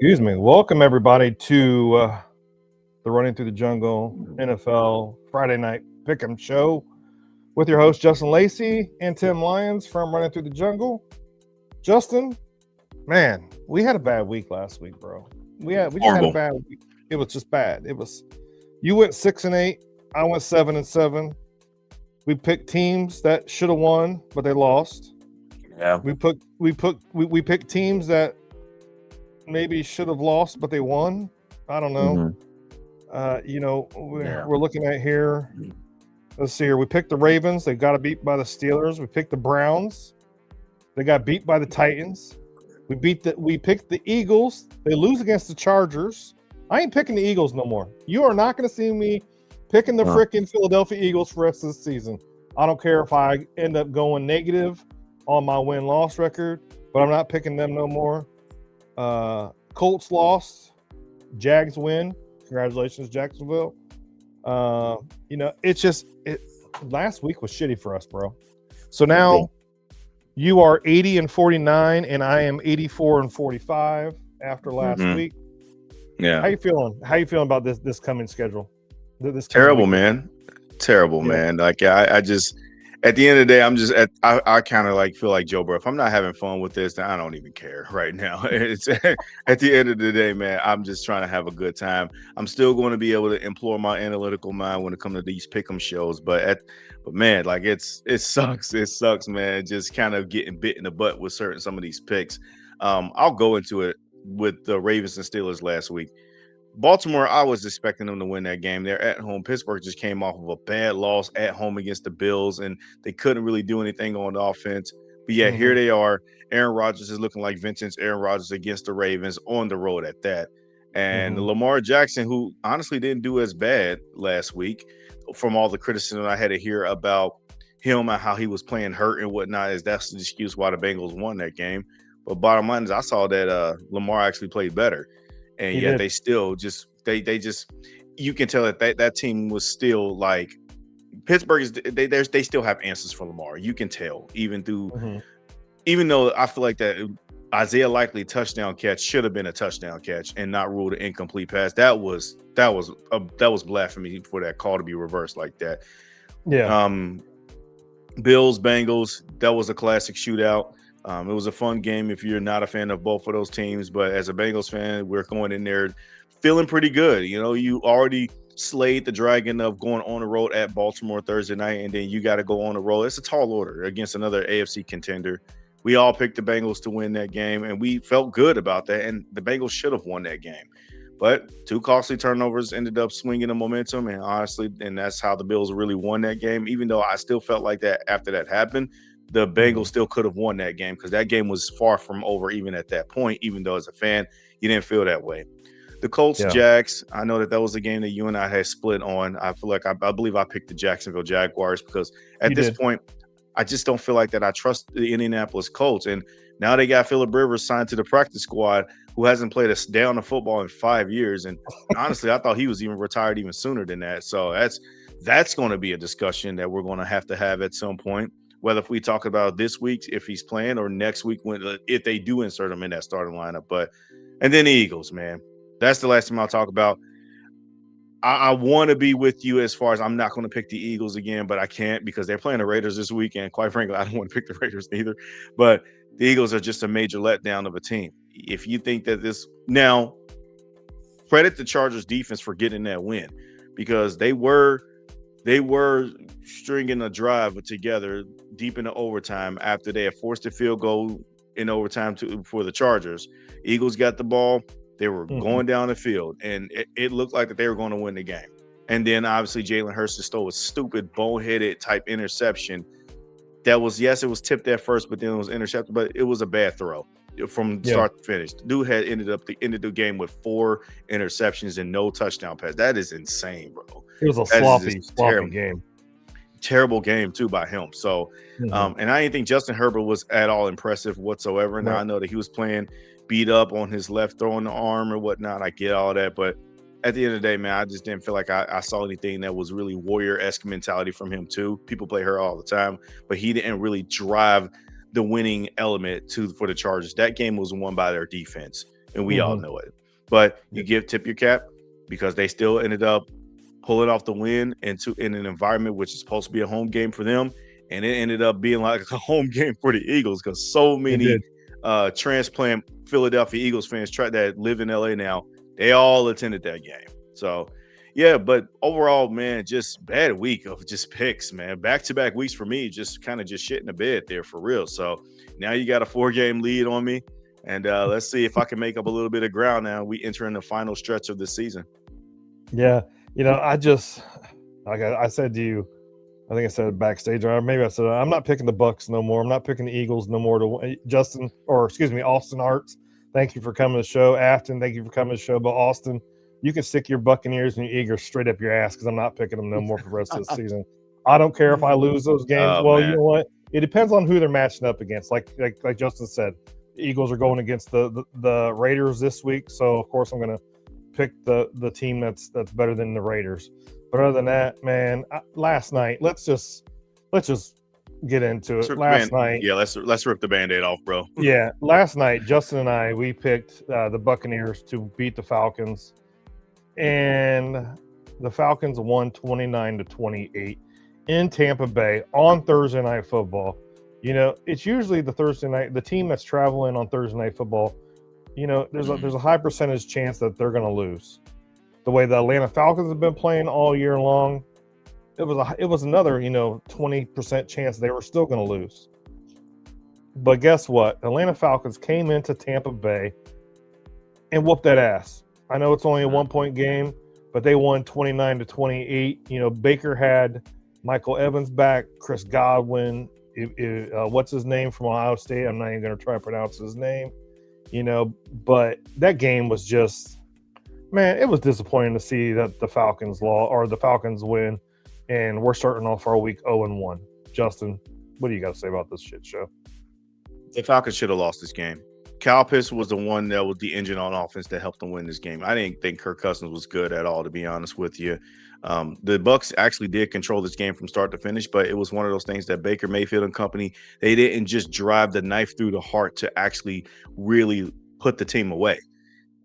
Excuse me. Welcome everybody to the Running Through the Jungle NFL Friday Night Pick'em Show with your host Justin Lacey and Tim Lyons from Running Through the Jungle. Justin, man, we had a bad week last week, bro. We just had a bad week. It was just bad. You went 6-8. I went 7-7. We picked teams that should have won, but they lost. Yeah. We picked teams that maybe should have lost, but they won. I don't know. We're looking at here. Let's see here. We picked the Ravens. They got beat by the Steelers. We picked the Browns. They got beat by the Titans. We picked the Eagles. They lose against the Chargers. I ain't picking the Eagles no more. You are not going to see me picking the freaking Philadelphia Eagles for the rest of the season. I don't care if I end up going negative on my win-loss record, but I'm not picking them no more. Colts lost. Jags win. Congratulations, Jacksonville. Last week was shitty for us, bro. So now you are 80-49, and I am 84-45 after last week. Yeah. How you feeling? How you feeling about this coming schedule? Terrible, man. Terrible, man. Like I just at the end of the day, I kind of like feel like Joe Burrow. If I'm not having fun with this, then I don't even care right now. It's at the end of the day, man, I'm just trying to have a good time. I'm still going to be able to employ my analytical mind when it comes to these pick'em shows. But man, like it sucks. It sucks, man. Just kind of getting bit in the butt with some of these picks. I'll go into it with the Ravens and Steelers last week. Baltimore, I was expecting them to win that game. They're at home. Pittsburgh just came off of a bad loss at home against the Bills, and they couldn't really do anything on the offense. But yeah, here they are. Aaron Rodgers is looking like vintage Aaron Rodgers against the Ravens on the road at that. And Lamar Jackson, who honestly didn't do as bad last week from all the criticism I had to hear about him and how he was playing hurt and whatnot, that's the excuse why the Bengals won that game. But bottom line is I saw that Lamar actually played better. And yet they still just they you can tell that team was still like Pittsburgh is they still have answers for Lamar. You can tell even though I feel like that Isaiah Likely touchdown catch should have been a touchdown catch and not ruled an incomplete pass. That was blasphemy for that call to be reversed like that. Yeah. Bills Bengals, that was a classic shootout. It was a fun game if you're not a fan of both of those teams. But as a Bengals fan, we're going in there feeling pretty good. You know, you already slayed the dragon of going on the road at Baltimore Thursday night, and then you got to go on the road. It's a tall order against another AFC contender. We all picked the Bengals to win that game, and we felt good about that, and the Bengals should have won that game. But two costly turnovers ended up swinging the momentum, and honestly, and that's how the Bills really won that game, even though I still felt like that after that happened. The Bengals still could have won that game because that game was far from over even at that point, even though as a fan, you didn't feel that way. The Colts, Jags, I know that was a game that you and I had split on. I feel like I believe I picked the Jacksonville Jaguars because at this point, I just don't feel like that I trust the Indianapolis Colts. And now they got Phillip Rivers signed to the practice squad who hasn't played a down of football in 5 years. And honestly, I thought he was even retired even sooner than that. So that's going to be a discussion that we're going to have at some point. Whether if we talk about this week, if he's playing, or next week if they do insert him in that starting lineup. And then the Eagles, man. That's the last thing I'll talk about. I want to be with you as far as I'm not going to pick the Eagles again, but I can't because they're playing the Raiders this week. And quite frankly, I don't want to pick the Raiders either. But the Eagles are just a major letdown of a team. If you think that now, credit the Chargers defense for getting that win because they were stringing a drive together deep into overtime after they had forced a field goal in overtime for the Chargers. Eagles got the ball. They were going down the field, and it looked like that they were going to win the game. And then, obviously, Jalen Hurts stole a stupid, boneheaded type interception. That was, it was tipped at first, but then it was intercepted. But it was a bad throw from start to finish. The dude had ended the game with 4 interceptions and no touchdown pass. That is insane, bro. It was a sloppy game. Terrible game too by him. So, and I didn't think Justin Herbert was at all impressive whatsoever. Now I know that he was playing beat up on his left throwing the arm or whatnot. I get all that, but at the end of the day, man, I just didn't feel like I saw anything that was really warrior-esque mentality from him too. People play her all the time, but he didn't really drive the winning element for the Chargers. That game was won by their defense. and we all know it. But you tip your cap because they still ended up pulling off the win in an environment which is supposed to be a home game for them, and it ended up being like a home game for the Eagles because so many transplant Philadelphia Eagles fans that live in LA now, they all attended that game. So yeah, but overall, man, just bad week of just picks, man. Back-to-back weeks for me, just kind of just shit in the bed there for real. So now you got a 4-game lead on me, and let's see if I can make up a little bit of ground now. We enter in the final stretch of the season. Yeah, I just, like I said to you, I think I said it backstage, or maybe I said, I'm not picking the Bucks no more. I'm not picking the Eagles no more. Austin Arts, thank you for coming to the show. Afton, thank you for coming to the show. But Austin, you can stick your Buccaneers and your Eagles straight up your ass because I'm not picking them no more for the rest of the season. I don't care if I lose those games. Man. You know what? It depends on who they're matching up against. Like Justin said, the Eagles are going against the Raiders this week, so of course I'm going to pick the team that's better than the Raiders. But other than that, man, last night, let's just get into it. Last night, yeah, let's rip the Band-Aid off, bro. Yeah, last night, Justin and I, we picked the Buccaneers to beat the Falcons. And the Falcons won 29-28 in Tampa Bay on Thursday Night Football. It's usually the team that's traveling on Thursday Night Football. There's a high percentage chance that they're going to lose. The way the Atlanta Falcons have been playing all year long, it was another 20% chance they were still going to lose. But guess what? Atlanta Falcons came into Tampa Bay and whooped that ass. I know it's only a 1-point game, but they won 29-28. Baker had Michael Evans back, Chris Godwin, what's his name from Ohio State? I'm not even going to try to pronounce his name. But that game was just, man, it was disappointing to see that the Falcons win, and we're starting off our week 0-1. Justin, what do you got to say about this shit show? The Falcons should have lost this game. Kyle Pitts was the one that was the engine on offense that helped them win this game. I didn't think Kirk Cousins was good at all, to be honest with you. The Bucs actually did control this game from start to finish, but it was one of those things that Baker Mayfield and company, they didn't just drive the knife through the heart to actually really put the team away.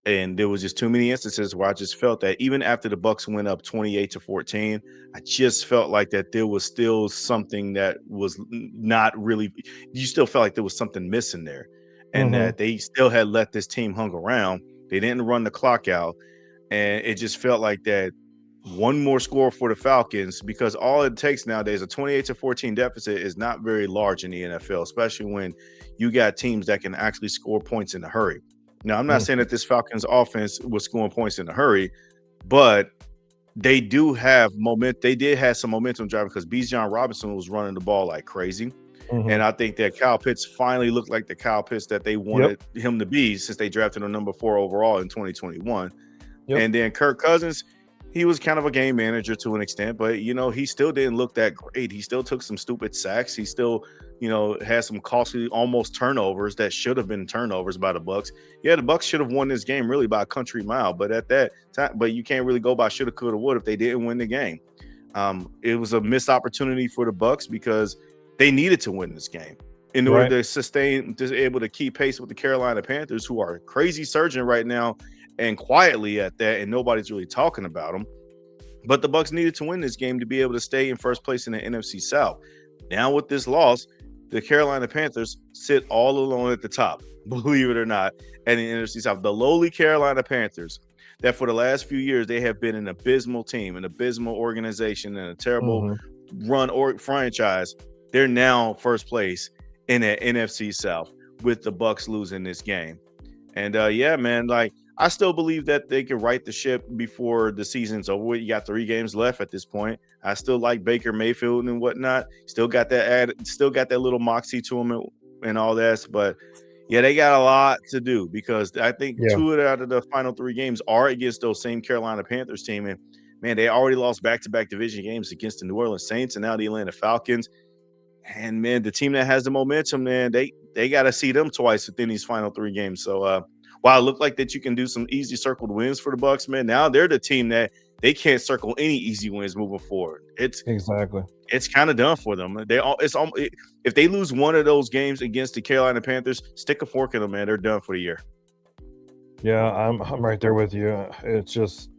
And there was just too many instances where I just felt that even after the Bucs went up 28-14, I just felt like that there was still something that was not really – you still felt like there was something missing there. And that they still had let this team hung around. They didn't run the clock out. And it just felt like that one more score for the Falcons, because all it takes nowadays, a 28-14 deficit is not very large in the NFL, especially when you got teams that can actually score points in a hurry. Now, I'm not saying that this Falcons offense was scoring points in a hurry, but they do have momentum. They did have some momentum driving because Bijan Robinson was running the ball like crazy. And I think that Kyle Pitts finally looked like the Kyle Pitts that they wanted him to be since they drafted him number 4 overall in 2021. And then Kirk Cousins, he was kind of a game manager to an extent, but, he still didn't look that great. He still took some stupid sacks. He still, had some costly almost turnovers that should have been turnovers by the Bucs. Yeah, the Bucs should have won this game really by a country mile, but at that time, but you can't really go by shoulda, coulda, would if they didn't win the game. It was a missed opportunity for the Bucs because they needed to win this game in order to sustain, to be able to keep pace with the Carolina Panthers, who are crazy surging right now and quietly at that, and nobody's really talking about them. But the Bucs needed to win this game to be able to stay in first place in the NFC South. Now with this loss, the Carolina Panthers sit all alone at the top, believe it or not, in the NFC South. The lowly Carolina Panthers, that for the last few years, they have been an abysmal team, an abysmal organization, and a terrible run or franchise. They're now first place in the NFC South with the Bucs losing this game. And yeah, man, like I still believe that they can right the ship before the season's over with. You got 3 games left at this point. I still like Baker Mayfield and whatnot. Still got that little moxie to him and all that. But yeah, they got a lot to do because I think 2 out of the final 3 games are against those same Carolina Panthers team. And man, they already lost back-to-back division games against the New Orleans Saints and now the Atlanta Falcons. And man, the team that has the momentum, man, they got to see them twice within these final 3 games. So while it looked like that you can do some easy circled wins for the Bucs, man, now they're the team that they can't circle any easy wins moving forward. It's kind of done for them. If they lose one of those games against the Carolina Panthers, stick a fork in them, man. They're done for the year. Yeah, I'm right there with you. It's just,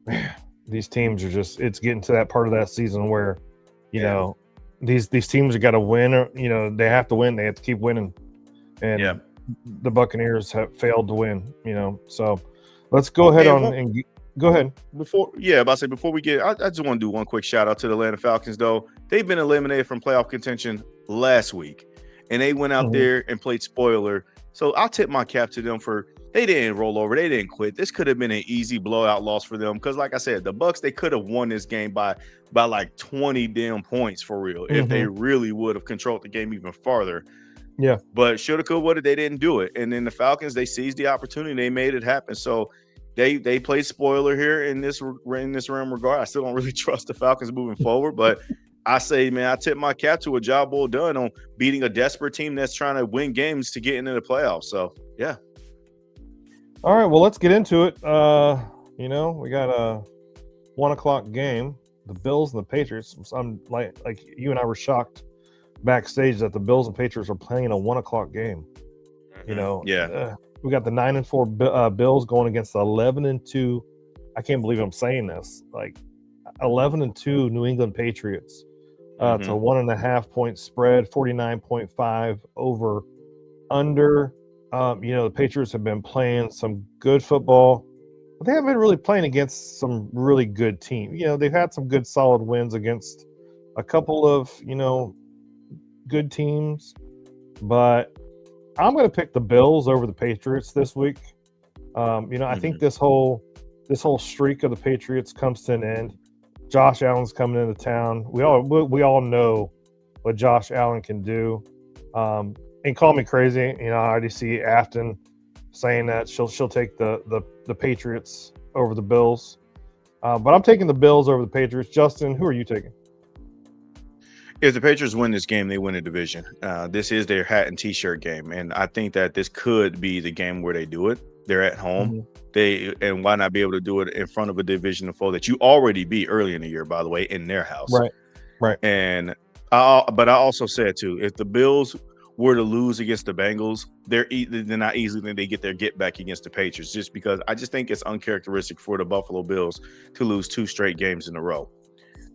man, these teams are just, it's getting to that part of that season where, you Yeah. know, these teams have got to win, or they have to win. They have to keep winning, Yeah. and the Buccaneers have failed to win. So let's go ahead and go ahead. Before we get, I just want to do one quick shout out to the Atlanta Falcons. Though they've been eliminated from playoff contention last week, and they went out there and played spoiler. So I'll tip my cap to them for they didn't roll over, they didn't quit. This could have been an easy blowout loss for them because, like I said, the Bucs, they could have won this game by like 20 damn points for real if they really would have controlled the game even farther. Yeah, but shoulda, could, woulda, they didn't do it. And then the Falcons, they seized the opportunity, they made it happen. So they played spoiler here in this realm regard. I still don't really trust the Falcons moving forward, but I say, man, I tip my cap to a job well done on beating a desperate team that's trying to win games to get into the playoffs. So yeah. All right, well, let's get into it. We got a 1:00 game, the Bills and the Patriots. I'm like you and I were shocked backstage that the Bills and Patriots are playing a 1:00 game. We got the 9-4 Bills going against the 11-2. I can't believe I'm saying this. Like 11-2 New England Patriots. It's a 1.5 point spread, 49.5 over under. The Patriots have been playing some good football, but they haven't been really playing against some really good teams. They've had some good solid wins against a couple of, good teams, but I'm going to pick the Bills over the Patriots this week. I think this whole streak of the Patriots comes to an end. Josh Allen's coming into town. We all know what Josh Allen can do. And call me crazy, I already see Afton saying that she'll take the Patriots over the Bills. But I'm taking the Bills over the Patriots. Justin, who are you taking? If the Patriots win this game, they win a division. This is their hat and T-shirt game, and I think that this could be the game where they do it. They're at home. And why not be able to do it in front of a division foe that you already beat early in the year, by the way, in their house. Right. And but I also said too, if the Bills were to lose against the Bengals, they're not easily they get their get back against the Patriots, just because I just think it's uncharacteristic for the Buffalo Bills to lose 2 straight games in a row.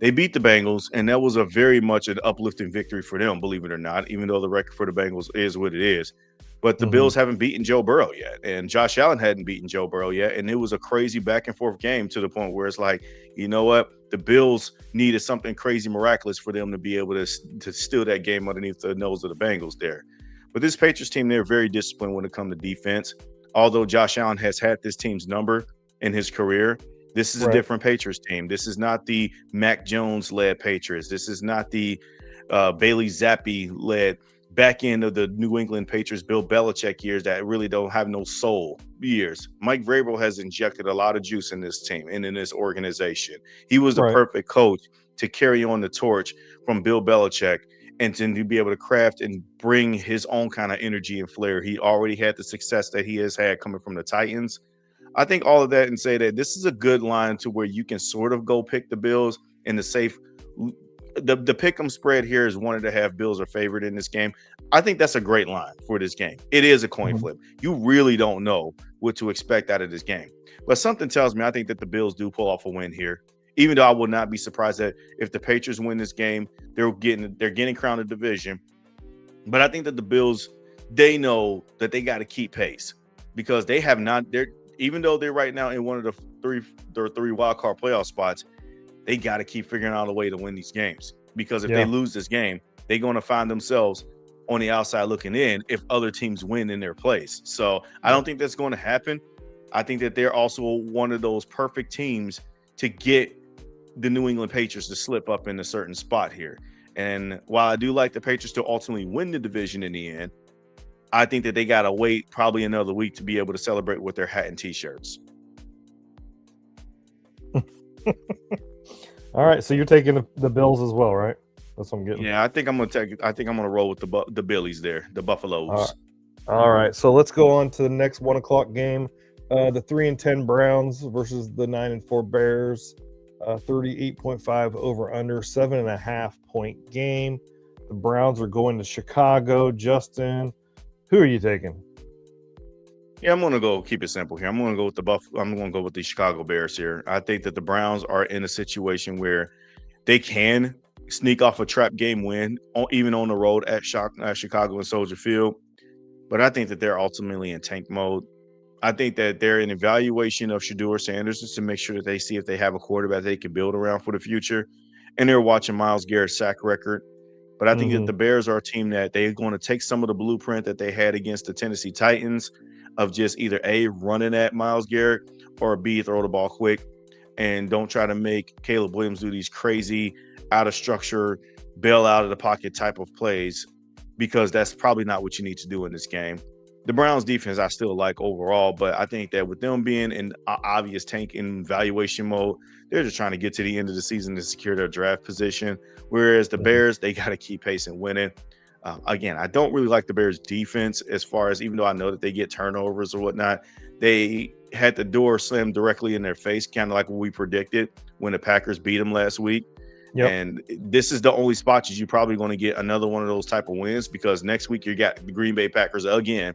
They beat the Bengals, and that was a very much an uplifting victory for them, believe it or not, even though the record for the Bengals is what it is. But the Bills haven't beaten Joe Burrow yet, and Josh Allen hadn't beaten Joe Burrow yet, and it was a crazy back and forth game to the point where it's like, you know what? The Bills needed something crazy miraculous for them to be able to steal that game underneath the nose of the Bengals there. But this Patriots team, they're very disciplined when it comes to defense. Although Josh Allen has had this team's number in his career, this is a different Patriots team. This is not the Mac Jones-led Patriots. This is not the Bailey Zappi-led back end of the New England Patriots, Bill Belichick years that really don't have no soul years. Mike Vrabel has injected a lot of juice in this team and in this organization. He was the perfect coach to carry on the torch from Bill Belichick and to be able to craft and bring his own kind of energy and flair. He already had the success that he has had coming from the Titans. I think all of that and say that this is a good line to where you can sort of go pick the Bills in the safe. The pick'em spread here is 1.5 Bills are favored in this game. I think that's a great line for this game. It is a coin flip. You really don't know what to expect out of this game. But something tells me I think that the Bills do pull off a win here. Even though I would not be surprised that if the Patriots win this game, they're getting crowned a division. But I think that the Bills, they know that they got to keep pace because they have not. Even though they're right now in one of the three wild card playoff spots, they got to keep figuring out a way to win these games. Because if they lose this game, they're going to find themselves on the outside looking in if other teams win in their place. So I don't think that's going to happen. I think that they're also one of those perfect teams to get the New England Patriots to slip up in a certain spot here. And while I do like the Patriots to ultimately win the division in the end, I think that they got to wait probably another week to be able to celebrate with their hat and T-shirts. All right, so you're taking the Bills as well, right? That's what I'm getting. Yeah, I think I'm gonna roll with the Billies there, the Buffaloes. All right, so let's go on to the next 1:00 game. The 3-10 Browns versus the 9-4 Bears. 38.5 over under, 7.5 point game. The Browns are going to Chicago. Justin, who are you taking? Yeah, I'm gonna go keep it simple here. I'm gonna go with I'm gonna go with the Chicago Bears here. I think that the Browns are in a situation where they can sneak off a trap game win, even on the road at Chicago and Soldier Field. But I think that they're ultimately in tank mode. I think that they're in evaluation of Shedeur Sanders just to make sure that they see if they have a quarterback they can build around for the future. And they're watching Myles Garrett's sack record. But I think that Mm-hmm. the Bears are a team that they're going to take some of the blueprint that they had against the Tennessee Titans of just either A, running at Myles Garrett, or B, throw the ball quick and don't try to make Caleb Williams do these crazy, out of structure, bail out of the pocket type of plays, because that's probably not what you need to do in this game. The Browns defense I still like overall, but I think that with them being in obvious tank in valuation mode, they're just trying to get to the end of the season to secure their draft position. Whereas the Bears, they got to keep pace and winning. Again, I don't really like the Bears defense as far as, even though I know that they get turnovers or whatnot, they had the door slammed directly in their face, kind of like what we predicted when the Packers beat them last week. Yep. And this is the only spot you're probably going to get another one of those type of wins, because next week you got the Green Bay Packers again.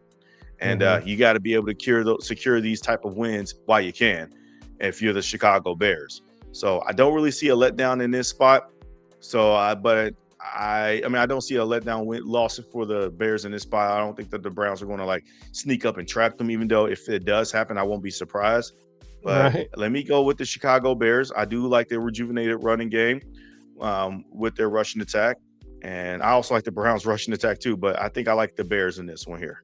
And you got to be able to secure these type of wins while you can, if you're the Chicago Bears. So I don't really see a letdown in this spot. So, I don't see a letdown loss for the Bears in this spot. I don't think that the Browns are going to like sneak up and trap them, even though if it does happen, I won't be surprised. But let me go with the Chicago Bears. I do like their rejuvenated running game with their rushing attack. And I also like the Browns rushing attack too, but I think I like the Bears in this one here.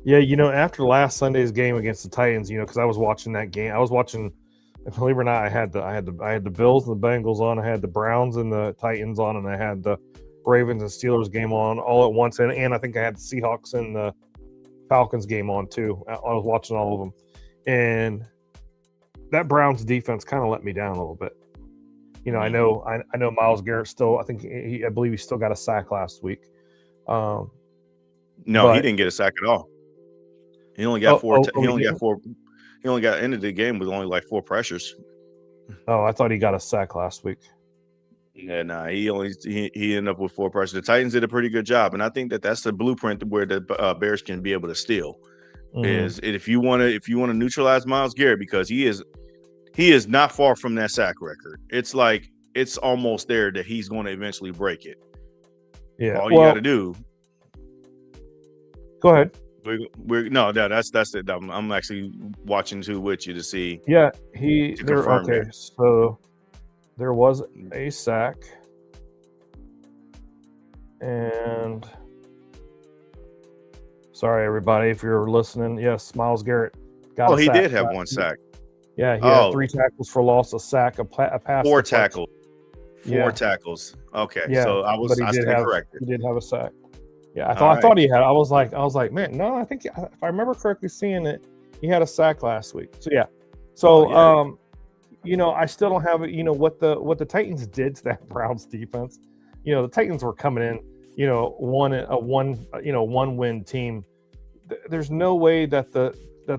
Yeah, after last Sunday's game against the Titans, because I was watching that game. I was watching, believe it or not, I had the Bills and the Bengals on, I had the Browns and the Titans on, and I had the Ravens and Steelers game on all at once, and I think I had the Seahawks and the Falcons game on too. I was watching all of them, and that Browns defense kind of let me down a little bit. I know Myles Garrett still. I think I believe he still got a sack last week. No, he didn't get a sack at all. He only got four. He only got ended the game with only like 4 pressures. Oh, I thought he got a sack last week. Yeah, nah, he ended up with 4 pressures. The Titans did a pretty good job, and I think that that's the blueprint where the Bears can be able to steal. Is if you want to neutralize Myles Garrett, because he is not far from that sack record. It's like it's almost there that he's going to eventually break it. Yeah, all you got to do. Go ahead. That's it. I'm actually watching too with you to see. Yeah, so there was a sack, and sorry everybody if you're listening. Yes, Myles Garrett got. He did have 1 sack. Yeah, he had 3 tackles for loss, a sack, a pass. 4 tackles. 4 tackles. Okay, yeah, so I stand corrected. He did have a sack. Yeah, I thought he had. I was like, man, no, I think if I remember correctly seeing it, he had a sack last week. So yeah, I still don't have it. What the Titans did to that Browns defense. The Titans were coming in, one win team. There's no way that the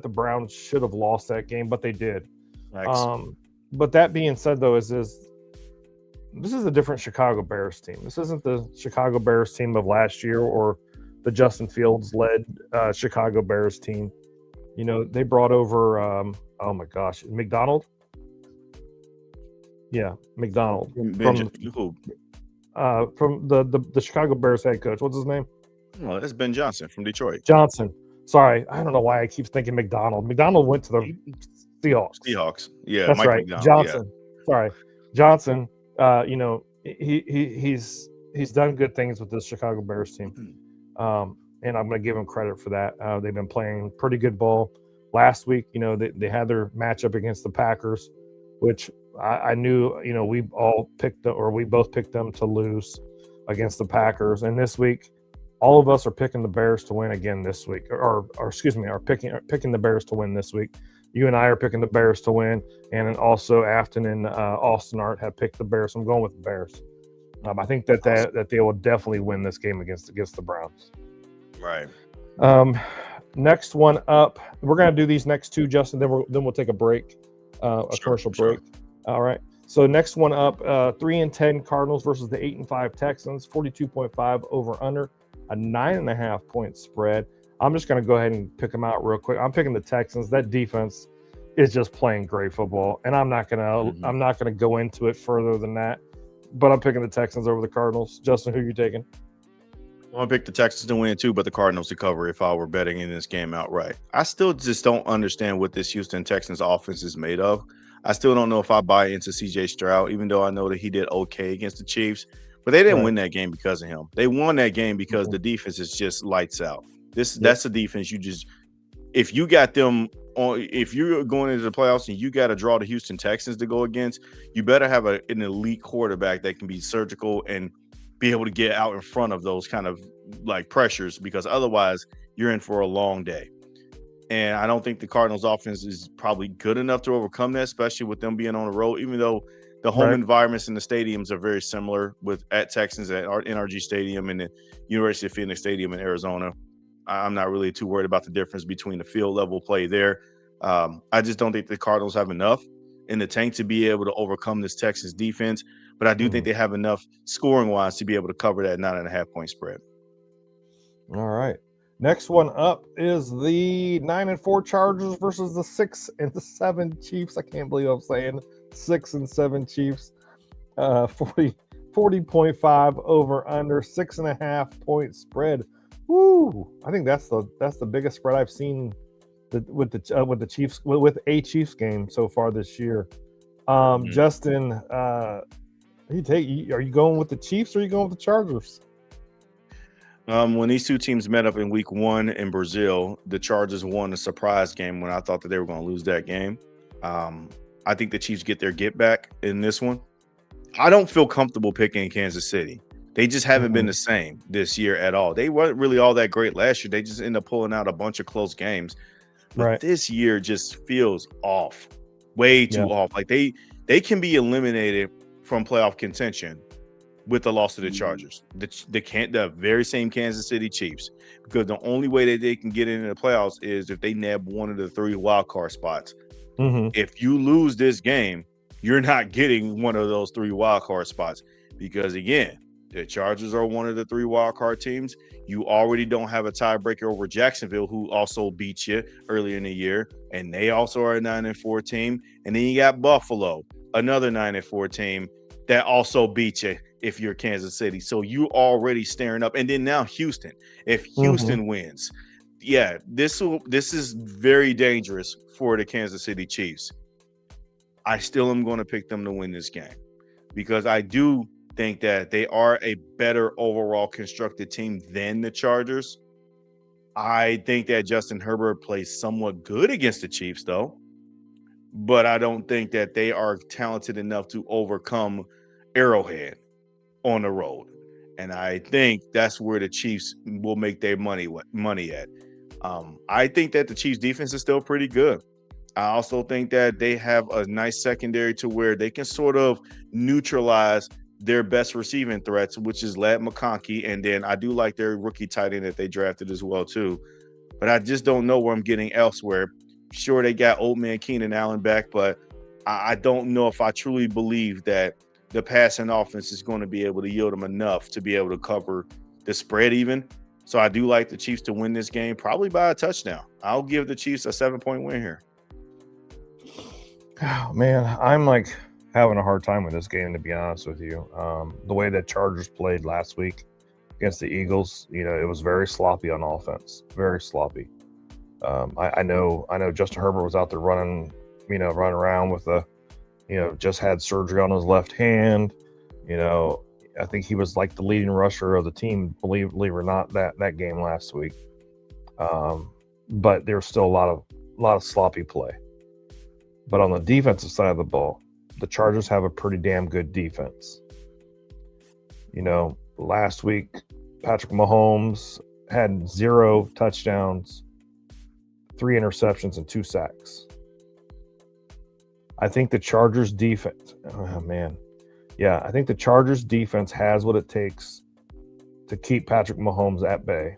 Browns should have lost that game, but they did. But that being said, though, this is a different Chicago Bears team. This isn't the Chicago Bears team of last year or the Justin Fields led Chicago Bears team. They brought over oh my gosh, McDonald. Yeah, McDonald from the Chicago Bears head coach. What's his name? Well, that's Ben Johnson from Detroit. Johnson. Sorry, I don't know why I keep thinking McDonald. McDonald went to the Seahawks. Yeah, that's Mike right. McDonald, Johnson. Yeah. Sorry, Johnson. He's done good things with this Chicago Bears team, and I'm going to give him credit for that. They've been playing pretty good ball. Last week, they had their matchup against the Packers, which I knew, we both picked them to lose against the Packers. And this week, all of us are picking the Bears to win again this week, or excuse me, are picking the Bears to win this week. You and I are picking the Bears to win, and then also Afton and Austin Art have picked the Bears. I'm going with the Bears. I think that they will definitely win this game against the Browns. Right. Next one up, we're going to do these next 2, Justin. Then we'll take a break, commercial break. All right. So next one up, 3-10 Cardinals versus the 8-5 Texans. 42.5 over under, a 9.5 point spread. I'm just going to go ahead and pick them out real quick. I'm picking the Texans. That defense is just playing great football, and I'm not gonna go into it further than that. But I'm picking the Texans over the Cardinals. Justin, who are you taking? I'm gonna pick the Texans to win too, but the Cardinals to cover if I were betting in this game outright. I still just don't understand what this Houston Texans offense is made of. I still don't know if I buy into CJ Stroud, even though I know that he did okay against the Chiefs. But they didn't win that game because of him. They won that game because the defense is just lights out. That's a defense if you got them on, if you're going into the playoffs and you got to draw the Houston Texans to go against, you better have an elite quarterback that can be surgical and be able to get out in front of those kind of like pressures, because otherwise you're in for a long day. And I don't think the Cardinals offense is probably good enough to overcome that, especially with them being on the road, even though the home environments in the stadiums are very similar at Texans at NRG Stadium and the University of Phoenix Stadium in Arizona. I'm not really too worried about the difference between the field level play there. I just don't think the Cardinals have enough in the tank to be able to overcome this Texas defense, but I do think they have enough scoring wise to be able to cover that 9.5 point spread. All right. Next one up is the 9-4 Chargers versus the 6-7 Chiefs. I can't believe I'm saying 6-7 Chiefs. 40.5 over under 6.5 point spread. Woo! I think that's the biggest spread I've seen with the Chiefs with a Chiefs game so far this year. Justin, are you going with the Chiefs or are you going with the Chargers? When these two teams met up in week 1 in Brazil, the Chargers won a surprise game when I thought that they were going to lose that game. I think the Chiefs get their get back in this one. I don't feel comfortable picking Kansas City. They just haven't been the same this year at all. They weren't really all that great last year. They just ended up pulling out a bunch of close games. But this year just feels off, way too off. Like they can be eliminated from playoff contention with the loss to the Chargers, the very same Kansas City Chiefs, because the only way that they can get into the playoffs is if they nab one of the 3 wild card spots. If you lose this game, you're not getting one of those 3 wild card spots, because again, the Chargers are one of the 3 wild card teams. You already don't have a tiebreaker over Jacksonville, who also beat you earlier in the year, and they also are a 9-4 team. And then you got Buffalo, another 9-4 team that also beat you if you're Kansas City. So you already staring up. And then now Houston. If Houston wins, this is very dangerous for the Kansas City Chiefs. I still am going to pick them to win this game, because I do think that they are a better overall constructed team than the Chargers. I think that Justin Herbert plays somewhat good against the Chiefs, though, but I don't think that they are talented enough to overcome Arrowhead on the road. And I think that's where the Chiefs will make their money at. I think that the Chiefs defense is still pretty good. I also think that they have a nice secondary to where they can sort of neutralize their best receiving threats, which is Ladd McConkey. And then I do like their rookie tight end that they drafted as well, too. But I just don't know where I'm getting elsewhere. Sure, they got old man Keenan Allen back, but I don't know if I truly believe that the passing offense is going to be able to yield them enough to be able to cover the spread even. So I do like the Chiefs to win this game, probably by a touchdown. I'll give the Chiefs a 7-point win here. Oh, man, I'm like having a hard time with this game, to be honest with you. The way that Chargers played last week against the Eagles, it was very sloppy on offense, very sloppy. I know Justin Herbert was out there running around with just had surgery on his left hand. I think he was like the leading rusher of the team, believe it or not, that game last week. But there's still a lot of sloppy play. But on the defensive side of the ball, the Chargers have a pretty damn good defense. Last week, Patrick Mahomes had 0 touchdowns, 3 interceptions, and 2 sacks. I think the Chargers defense, I think the Chargers defense has what it takes to keep Patrick Mahomes at bay.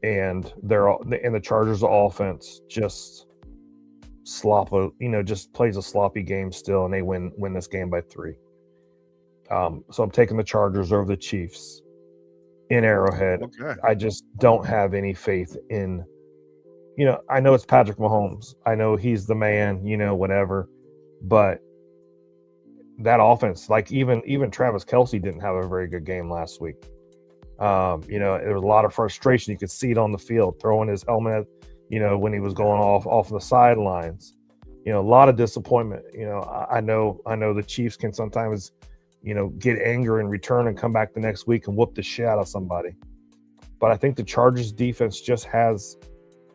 And the Chargers offense just just plays a sloppy game still, and they win this game by 3. So I'm taking the Chargers over the Chiefs. in Arrowhead. Okay. I just don't have any faith in. I know it's Patrick Mahomes. I know he's the man. Whatever, but that offense, like even Travis Kelce didn't have a very good game last week. There was a lot of frustration. You could see it on the field, throwing his helmet, when he was going off the sidelines. A lot of disappointment. I know the Chiefs can sometimes, get anger in return and come back the next week and whoop the shit out of somebody. But I think the Chargers defense just has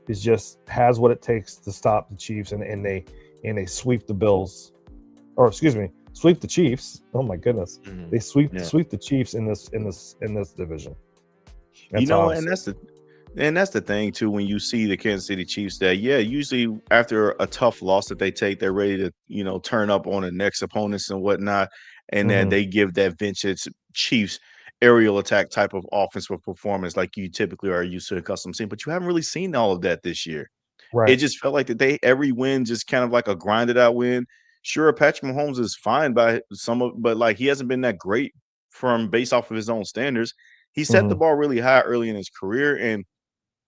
what it takes to stop the Chiefs, and they sweep the Bills, or excuse me, sweep the Chiefs. Oh my goodness, they sweep the Chiefs in this division. That's and that's the thing too. When you see the Kansas City Chiefs, that usually after a tough loss that they take, they're ready to turn up on the next opponents and whatnot, and then they give that vintage Chiefs aerial attack type of offensive performance like you typically are used to accustomed seeing. But you haven't really seen all of that this year. Right. It just felt like that every win just kind of like a grinded out win. Sure, Patrick Mahomes is fine by but like he hasn't been that great based off of his own standards. He set the ball really high early in his career, and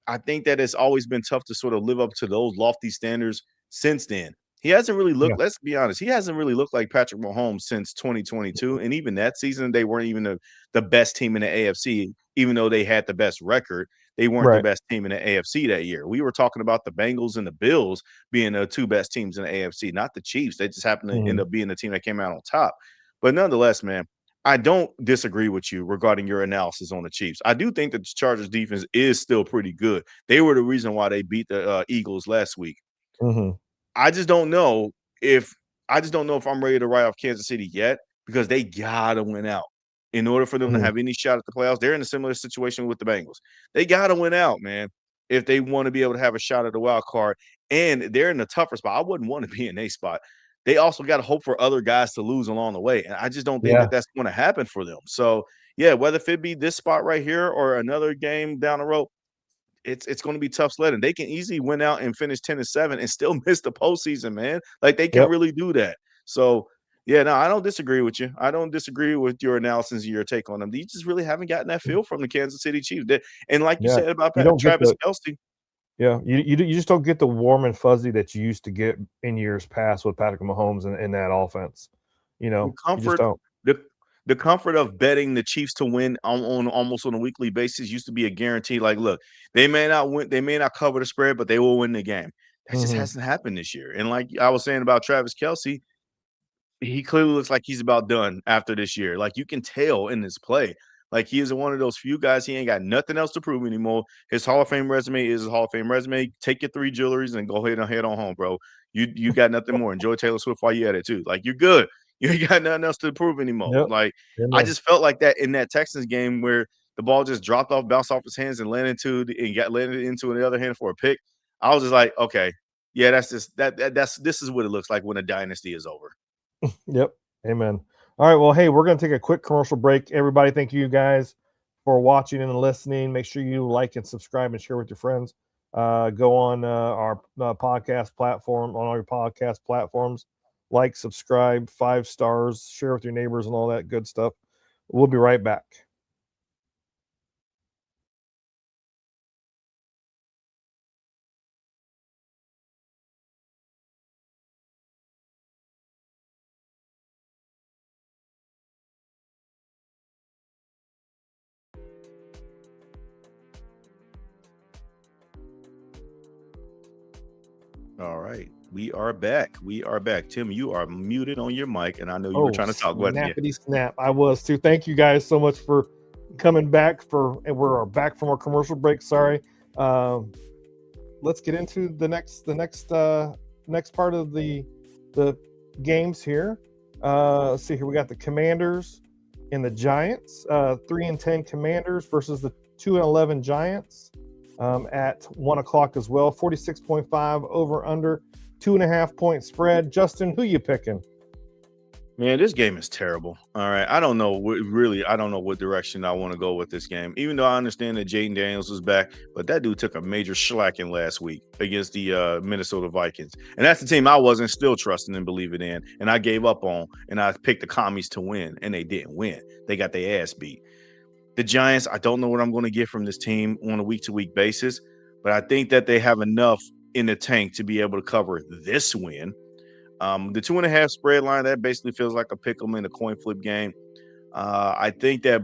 I think that it's always been tough to sort of live up to those lofty standards since then. He hasn't really looked, let's be honest, he hasn't really looked like Patrick Mahomes since 2022. And even that season, they weren't even the best team in the AFC, even though they had the best record. They weren't the best team in the AFC that year. We were talking about the Bengals and the Bills being the two best teams in the AFC, not the Chiefs. They just happened to end up being the team that came out on top. But nonetheless, man, I don't disagree with you regarding your analysis on the Chiefs. I do think that the Chargers defense is still pretty good. They were the reason why they beat the Eagles last week. I just don't know if I'm ready to write off Kansas City yet, because they gotta win out in order for them to have any shot at the playoffs. They're in a similar situation with the Bengals. They gotta win out, man, if they want to be able to have a shot at the wild card. And they're in a tougher spot. I wouldn't want to be in a spot. They also got to hope for other guys to lose along the way. And I just don't think that that's going to happen for them. So, whether if it be this spot right here or another game down the road, it's going to be tough sledding. They can easily win out and finish 10-7 and still miss the postseason, man. Like they can really do that. So, no, I don't disagree with you. I don't disagree with your analysis and your take on them. You just really haven't gotten that feel from the Kansas City Chiefs. And like you said about Travis Kelce. Yeah, you just don't get the warm and fuzzy that you used to get in years past with Patrick Mahomes in that offense. You just don't. The comfort of betting the Chiefs to win on almost on a weekly basis used to be a guarantee. Like, look, they may not win, they may not cover the spread, but they will win the game. That just hasn't happened this year. And like I was saying about Travis Kelce, he clearly looks like he's about done after this year. Like you can tell in his play. Like he is one of those few guys, he ain't got nothing else to prove anymore. His Hall of Fame resume is his Hall of Fame resume. Take your 3 jewelries and go ahead and head on home, bro. You got nothing more. Enjoy Taylor Swift while you at it too. Like you're good. You ain't got nothing else to prove anymore. Like I just felt like that in that Texans game where the ball just dropped off, bounced off his hands, and landed into the other hand for a pick. I was just like, okay, that's just this is what it looks like when a dynasty is over. Yep. Amen. All right. Well, hey, we're going to take a quick commercial break. Everybody, thank you guys for watching and listening. Make sure you like and subscribe and share with your friends. Go on our podcast platform, on all your podcast platforms. Like, subscribe, 5 stars, share with your neighbors and all that good stuff. We'll be right back. All right. We are back. Tim, you are muted on your mic, and I know you were trying to talk about it. Snappity snap. I was too. Thank you guys so much for coming back and we're back from our commercial break. Sorry. Let's get into the next part of the games here. Let's see here. We got the Commanders and the Giants. 3-10 Commanders versus the 2-11 Giants. At 1:00 as well. 46.5 over under, 2.5 point spread. Justin, who you picking? Man, this game is terrible. All right. I don't know what direction I want to go with this game. Even though I understand that Jaden Daniels was back, but that dude took a major shellacking last week against the Minnesota Vikings. And that's the team I wasn't still trusting and believing in. And I gave up on, and I picked the Commies to win, and they didn't win. They got their ass beat. The Giants, I don't know what I'm going to get from this team on a week-to-week basis, but I think that they have enough in the tank to be able to cover this win. The 2.5 spread line, that basically feels like a pick 'em in a coin flip game. I think that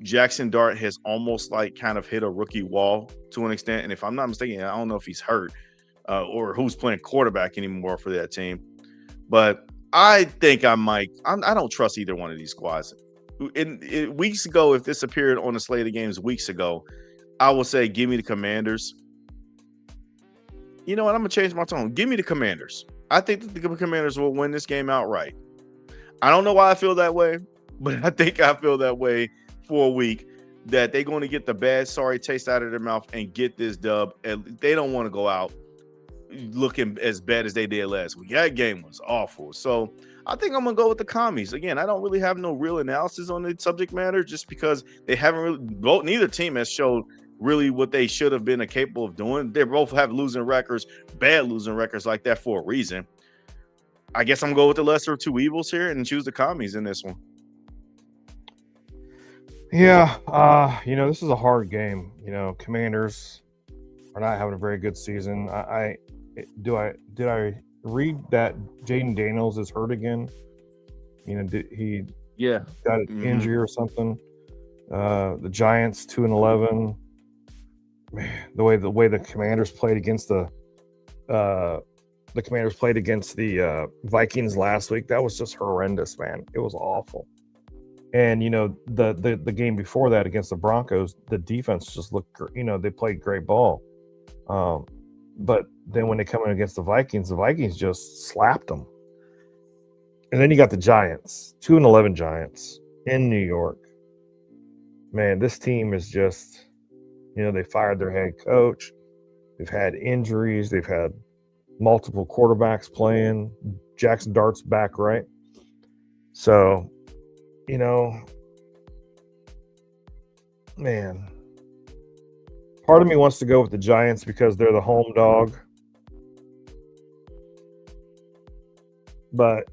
Jackson Dart has almost like kind of hit a rookie wall to an extent. And if I'm not mistaken, I don't know if he's hurt or who's playing quarterback anymore for that team. But I think I don't trust either one of these squads. In weeks ago, if this appeared on the slate of games weeks ago, I would say give me the Commanders. You know what? I'm going to change my tone. Give me the Commanders. I think that the Commanders will win this game outright. I don't know why I feel that way, but I think I feel that way for a week, that they're going to get the bad, sorry taste out of their mouth and get this dub. And they don't want to go out looking as bad as they did last week. That game was awful. So I think I'm going to go with the Commies. Again, I don't really have no real analysis on the subject matter just because they haven't really – neither team has showed really what they should have been capable of doing. They both have losing records, bad losing records like that for a reason. I guess I'm going to go with the lesser of two evils here and choose the Commies in this one. Yeah, this is a hard game. Commanders are not having a very good season. Did I read that Jaden Daniels is hurt again? Did he got an injury or something? The Giants 2-11. Man, the way the Commanders played against the Vikings last week, that was just horrendous, man. It was awful. And the game before that against the Broncos, the defense just looked, they played great ball. But then when they come in against the Vikings just slapped them. And then you got the Giants, 2-11 Giants in New York. Man, this team is just, they fired their head coach. They've had injuries. They've had multiple quarterbacks playing. Jackson Dart's back, right? So, man, part of me wants to go with the Giants because they're the home dog. But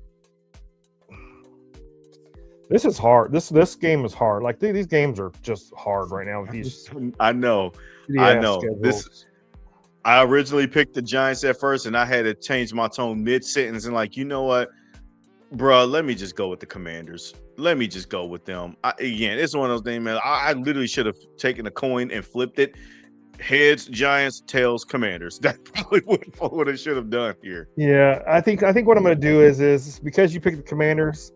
this is hard. This game is hard. Like these games are just hard right now with these. I know. Schedules. I originally picked the Giants at first, and I had to change my tone mid-sentence and you know what, bro? Let me just go with the Commanders. Let me just go with them. Again, it's one of those things, man. I literally should have taken a coin and flipped it. Heads, Giants, tails, Commanders. That's probably what I should have done here. Yeah, I think what I'm going to do is because you picked the Commanders,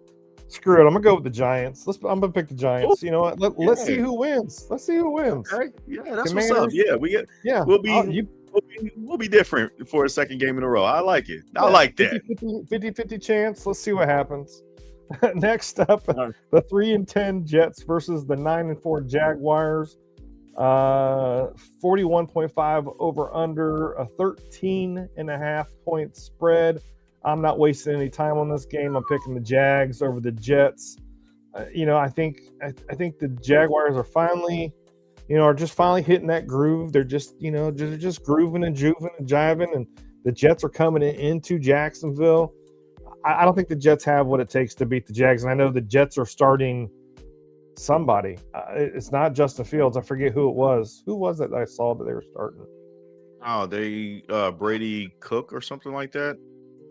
screw it. I'm going to go with the Giants. I'm going to pick the Giants. You know what? Let's see who wins. Let's see who wins. Okay. Yeah, that's Commanders. What's up. We'll be different for a second game in a row. I like it. I like that. 50-50 chance. Let's see what happens. Next up, the 3-10 Jets versus the 9-4 Jaguars. 41.5 over under, a 13.5 point spread. I'm not wasting any time on this game. I'm picking the Jags over the Jets. I think the Jaguars are finally hitting that groove. They're just grooving and jiving, and the Jets are coming into Jacksonville. I don't think the Jets have what it takes to beat the Jags, and I know the Jets are starting somebody. It's not Justin Fields. I forget who it was. Who was it that I saw that they were starting? Oh, they Brady Cook or something like that.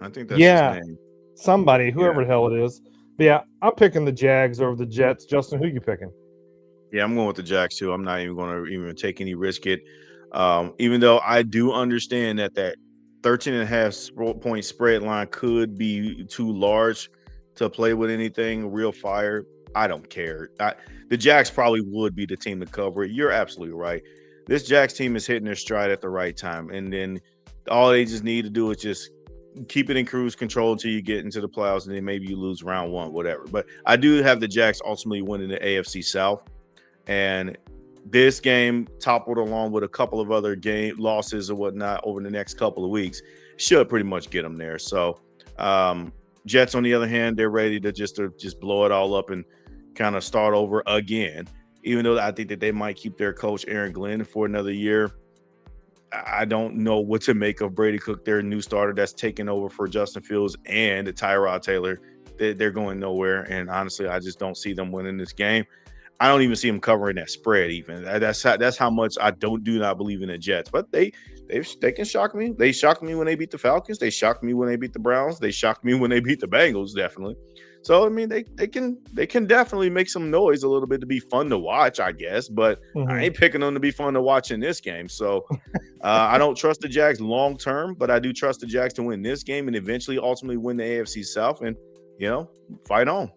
I think that's his name. Somebody, whoever the hell it is. But yeah, I'm picking the Jags over the Jets. Justin, who you picking? Yeah, I'm going with the Jags too. I'm not even going to even take any risk it. Even though I do understand that 13.5 point spread line could be too large to play with anything real fire. I don't care. The Jags probably would be the team to cover it. You're absolutely right. This Jags team is hitting their stride at the right time. And then all they just need to do is just keep it in cruise control until you get into the playoffs, and then maybe you lose round one, whatever. But I do have the Jags ultimately winning the AFC South. And this game, toppled along with a couple of other game losses or whatnot over the next couple of weeks, should pretty much get them there. So Jets, on the other hand, they're ready to just blow it all up and kind of start over again. Even though I think that they might keep their coach Aaron Glenn for another year, I don't know what to make of Brady Cook, their new starter that's taking over for Justin Fields and Tyrod Taylor. They're going nowhere, and honestly, I just don't see them winning this game. I don't even see them covering that spread. Even that's how much I do not believe in the Jets. But they can shock me. They shocked me when they beat the Falcons. They shocked me when they beat the Browns. They shocked me when they beat the Bengals. Definitely. So I mean, they can definitely make some noise a little bit to be fun to watch, I guess. But I ain't picking them to be fun to watch in this game. So I don't trust the Jags long term, but I do trust the Jags to win this game and eventually, ultimately, win the AFC South and fight on.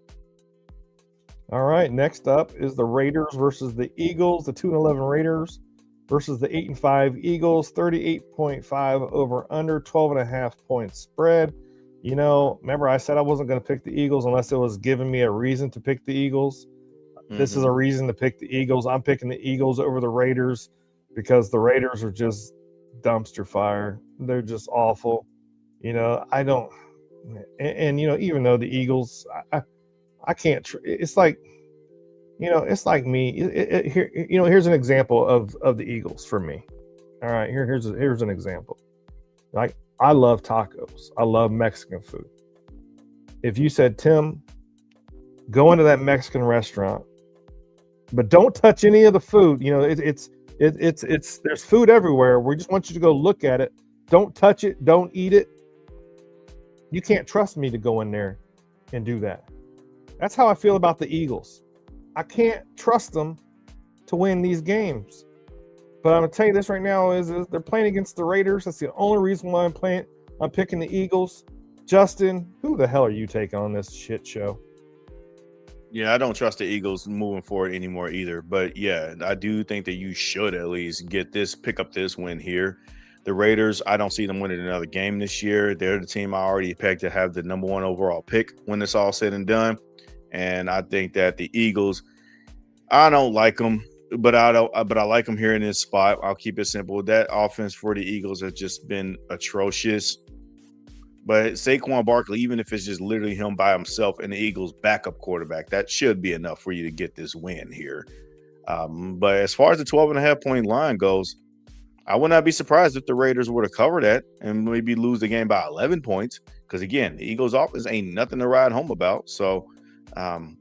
All right, next up is the Raiders versus the Eagles. The 2-11 Raiders versus the 8-5 Eagles. 38.5 over under, 12.5 point spread. Remember I said I wasn't going to pick the Eagles unless it was giving me a reason to pick the Eagles. This is a reason to pick the Eagles. I'm picking the Eagles over the Raiders because the Raiders are just dumpster fire. They're just awful. I don't, and even though the Eagles, I can't. It's like, it's like me. Here, here's an example of the Eagles for me. All right, here's an example. Like, I love tacos. I love Mexican food. If you said, Tim, go into that Mexican restaurant, but don't touch any of the food. It's there's food everywhere. We just want you to go look at it. Don't touch it. Don't eat it. You can't trust me to go in there and do that. That's how I feel about the Eagles. I can't trust them to win these games. But I'm gonna tell you this right now is they're playing against the Raiders. That's the only reason why I'm picking the Eagles. Justin, who the hell are you taking on this shit show? Yeah, I don't trust the Eagles moving forward anymore either. But yeah, I do think that you should at least pick up this win here. The Raiders, I don't see them winning another game this year. They're the team I already pegged to have the number 1 overall pick when it's all said and done. And I think that the Eagles, I don't like them. But I like them here in this spot. I'll keep it simple. That offense for the Eagles has just been atrocious. But Saquon Barkley, even if it's just literally him by himself and the Eagles' backup quarterback, that should be enough for you to get this win here. But as far as the 12.5 point line goes, I would not be surprised if the Raiders were to cover that and maybe lose the game by 11 points. Because again, the Eagles' offense ain't nothing to ride home about. So.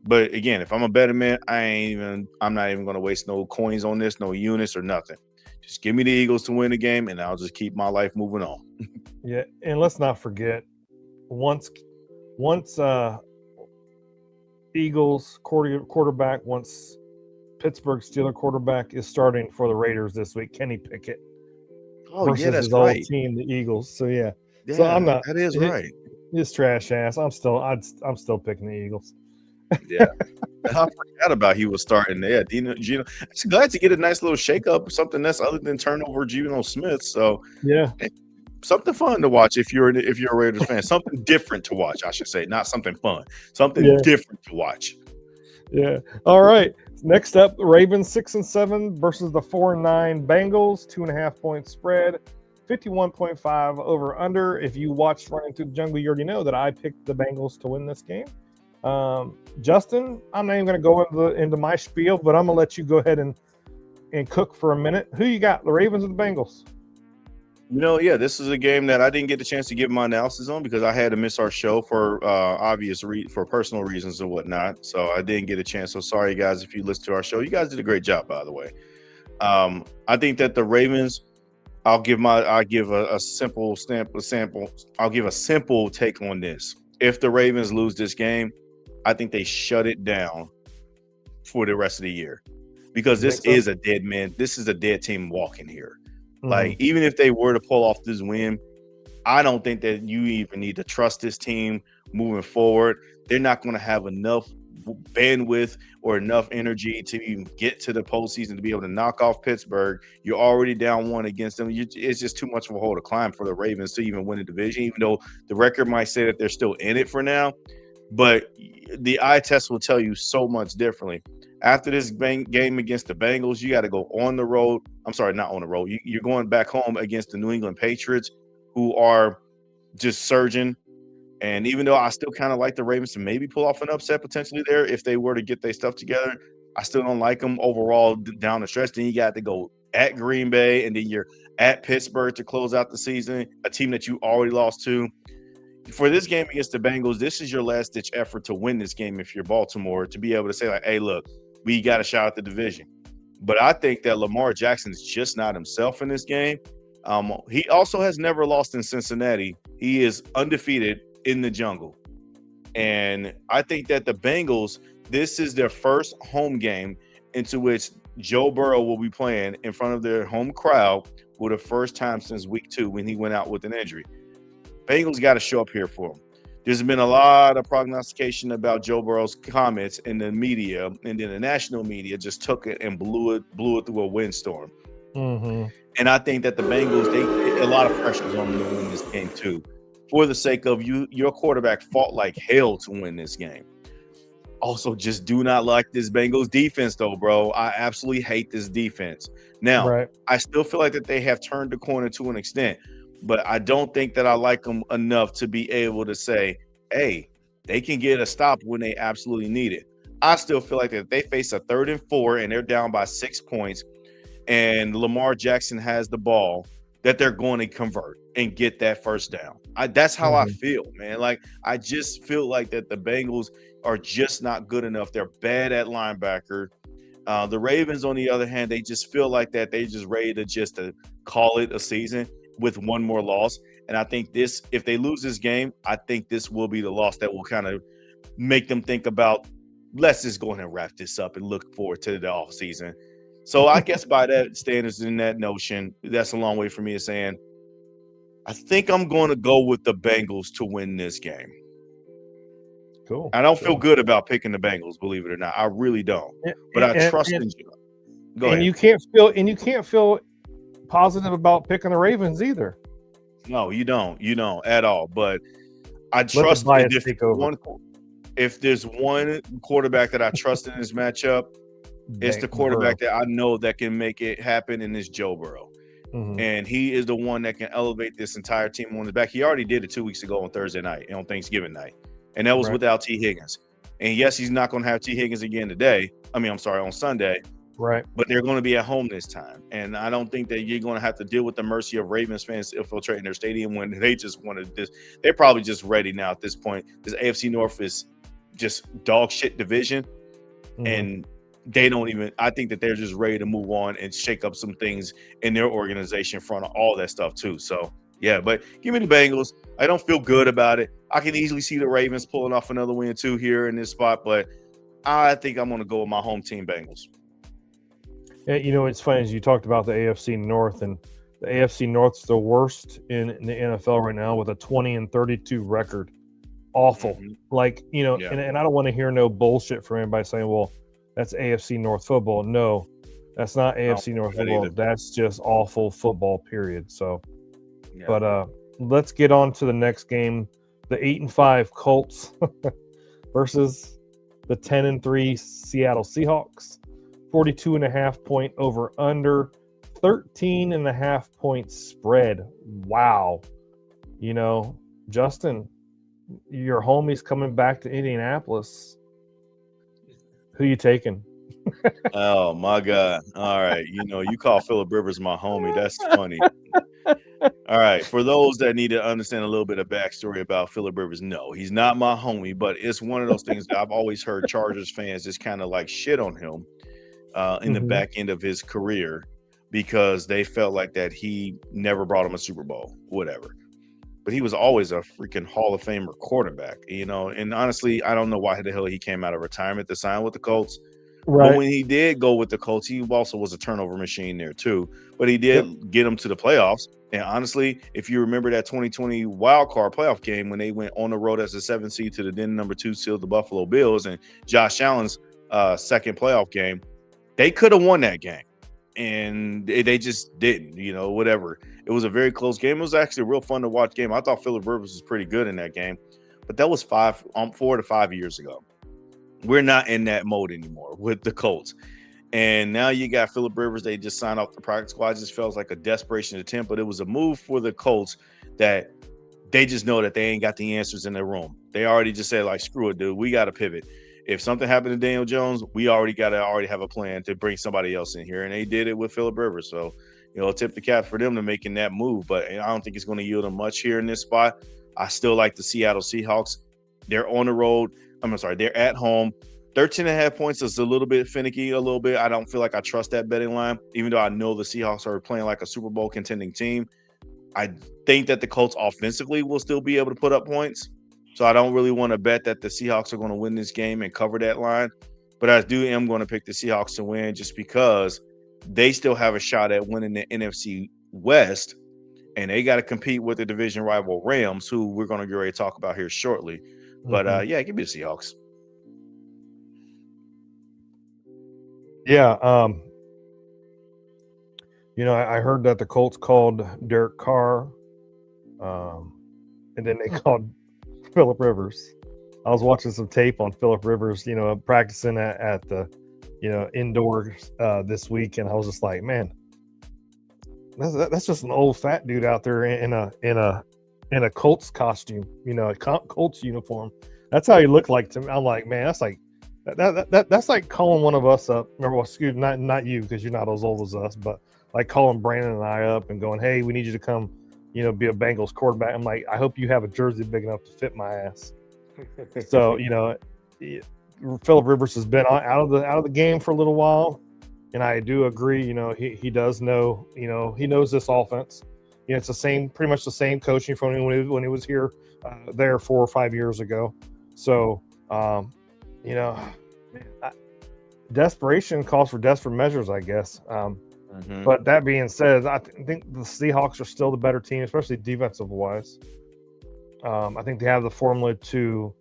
But again, if I'm a betting man, I'm not even going to waste no coins on this, no units or nothing. Just give me the Eagles to win the game, and I'll just keep my life moving on. Yeah, and let's not forget, once Eagles quarterback, once Pittsburgh Steelers quarterback is starting for the Raiders this week, Kenny Pickett. Versus yeah, that's his old team, the Eagles. So yeah, so I'm not. That is right. His trash ass. I'm still picking the Eagles. Yeah, I forgot about he was starting there. Geno, I'm glad to get a nice little shakeup, something that's other than turnover Geno Smith. So yeah, something fun to watch if you're a Raiders fan. Something different to watch, I should say, not something fun. Something different to watch. Yeah. All right. Next up, the Ravens 6-7 versus the 4-9 Bengals. 2.5 point spread. 51.5 over under. If you watched Running Through the Jungle, you already know that I picked the Bengals to win this game. Justin, I'm not even going to go into my spiel, but I'm going to let you go ahead and cook for a minute. Who you got, the Ravens or the Bengals? This is a game that I didn't get the chance to give my analysis on because I had to miss our show for for personal reasons and whatnot. So I didn't get a chance. So sorry, guys, if you listened to our show. You guys did a great job, by the way. I think that the Ravens, I'll give a simple sample. I'll give a simple take on this. If the Ravens lose this game, I think they shut it down for the rest of the year because this is a dead man. This is a dead team walking here. Mm-hmm. Like, even if they were to pull off this win, I don't think that you even need to trust this team moving forward. They're not going to have enough bandwidth or enough energy to even get to the postseason to be able to knock off Pittsburgh. You're already down 1 against them. It's just too much of a hole to climb for the Ravens to even win the division, even though the record might say that they're still in it for now. But the eye test will tell you so much differently. After this game against the Bengals, you got to go on the road. I'm sorry, not on the road. You're going back home against the New England Patriots, who are just surging. And even though I still kind of like the Ravens to maybe pull off an upset potentially there if they were to get their stuff together, I still don't like them overall down the stretch. Then you got to go at Green Bay, and then you're at Pittsburgh to close out the season, a team that you already lost to. For this game against the Bengals, this is your last-ditch effort to win this game if you're Baltimore, to be able to say, like, hey, look, we got a shot at the division. But I think that Lamar Jackson is just not himself in this game. He also has never lost in Cincinnati. He is undefeated in the jungle. And I think that the Bengals, this is their first home game into which Joe Burrow will be playing in front of their home crowd for the first time since week 2 when he went out with an injury. Bengals got to show up here for him. There's been a lot of prognostication about Joe Burrow's comments in the media, and then the national media just took it and blew it through a windstorm. Mm-hmm. And I think that the Bengals, a lot of pressure is on them to win this game too, for the sake of your quarterback fought like hell to win this game. Also, just do not like this Bengals defense, though, bro. I absolutely hate this defense. Now, I still feel like that they have turned the corner to an extent, but I don't think that I like them enough to be able to say, hey, they can get a stop when they absolutely need it. I still feel like that if they face a 3rd and 4 and they're down by 6 points and Lamar Jackson has the ball, that they're going to convert and get that first down. That's how I feel, man. Like, I just feel like that the Bengals are just not good enough. They're bad at linebacker. The Ravens, on the other hand, they just feel like that they just ready to call it a season with one more loss. And I think if they lose this game, I think this will be the loss that will kind of make them think about, let's just go ahead and wrap this up and look forward to the offseason. So I guess by that standards and that notion, that's a long way for me to saying, I think I'm going to go with the Bengals to win this game. Cool. I don't feel good about picking the Bengals, believe it or not. I really don't. But I trust in you. Go ahead. You can't feel positive about picking the Ravens either. No, you don't. You don't at all. But I trust that if there's one quarterback that I trust in this matchup, it's the quarterback that I know that can make it happen, and it's Joe Burrow. Mm-hmm. And he is the one that can elevate this entire team on his back. He already did it 2 weeks ago on Thursday night, on Thanksgiving night. And that was without T. Higgins. And yes, he's not going to have T. Higgins again on Sunday. Right. But they're going to be at home this time. And I don't think that you're going to have to deal with the mercy of Ravens fans infiltrating their stadium when they just wanted this. They're probably just ready now at this point. This AFC North is just dog shit division. Mm-hmm. And I think that they're just ready to move on and shake up some things in their organization in front of all that stuff too. So, yeah, but give me the Bengals. I don't feel good about it. I can easily see the Ravens pulling off another win too here in this spot, but I think I'm going to go with my home team Bengals. Yeah, it's funny as you talked about the AFC North, and the AFC North's the worst in the NFL right now with a 20-32 record. Awful. Mm-hmm. And I don't want to hear no bullshit from anybody saying, well, that's AFC North football. No, that's not AFC North football. Either. That's just awful football, period. So, but let's get on to the next game. The 8-5 Colts versus the 10-3 Seattle Seahawks. 42.5 point over under, 13.5 point spread. Wow. Justin, your homie's coming back to Indianapolis. Who you taking? Oh my God. All right. You call Phillip Rivers my homie. That's funny. All right. For those that need to understand a little bit of backstory about Phillip Rivers, no, he's not my homie, but it's one of those things that I've always heard Chargers fans just kind of like shit on him in the back end of his career because they felt like that he never brought him a Super Bowl, whatever. But he was always a freaking Hall of Famer quarterback, and honestly, I don't know why the hell he came out of retirement to sign with the Colts. Right. But when he did go with the Colts, he also was a turnover machine there too. But he did get them to the playoffs. And honestly, if you remember that 2020 wild card playoff game when they went on the road as a 7 seed to the then number 2 seed, the Buffalo Bills, and Josh Allen's second playoff game, they could have won that game. And they just didn't, whatever. It was a very close game. It was actually a real fun to watch game. I thought Phillip Rivers was pretty good in that game, but that was 4 to 5 years ago. We're not in that mode anymore with the Colts. And now you got Phillip Rivers. They just signed off the practice squad. It just felt like a desperation attempt, but it was a move for the Colts that they just know that they ain't got the answers in their room. They already just said, like, screw it, dude. We got to pivot. If something happened to Daniel Jones, we already have a plan to bring somebody else in here. And they did it with Phillip Rivers. So, tip the cap for them to making that move. But I don't think it's going to yield them much here in this spot. I still like the Seattle Seahawks. They're on the road. They're at home. 13.5 points is a little bit finicky, a little bit. I don't feel like I trust that betting line, even though I know the Seahawks are playing like a Super Bowl contending team. I think that the Colts offensively will still be able to put up points. So I don't really want to bet that the Seahawks are going to win this game and cover that line. But I am going to pick the Seahawks to win just because they still have a shot at winning the NFC West. And they got to compete with the division rival Rams, who we're going to get ready to talk about here shortly. But yeah, give me the Seahawks. Yeah. I heard that the Colts called Derek Carr, and then they called Phillip Rivers. I was watching some tape on Phillip Rivers, practicing at the, indoors this week, and I was just like, man, that's just an old fat dude out there in a Colts costume, a Colts uniform. That's how he looked like to me. I'm like, man, that's like that's like calling one of us up. Remember, excuse not you because you're not as old as us, but like calling Brandon and I up and going, hey, we need you to come, be a Bengals quarterback. I'm like, I hope you have a jersey big enough to fit my ass. So, Phillip Rivers has been out of the game for a little while, and I do agree. He does know. He knows this offense. It's pretty much the same coaching from when he was here, there 4 or 5 years ago. So, desperation calls for desperate measures, I guess. But that being said, I think the Seahawks are still the better team, especially defensive wise. I think they have the formula to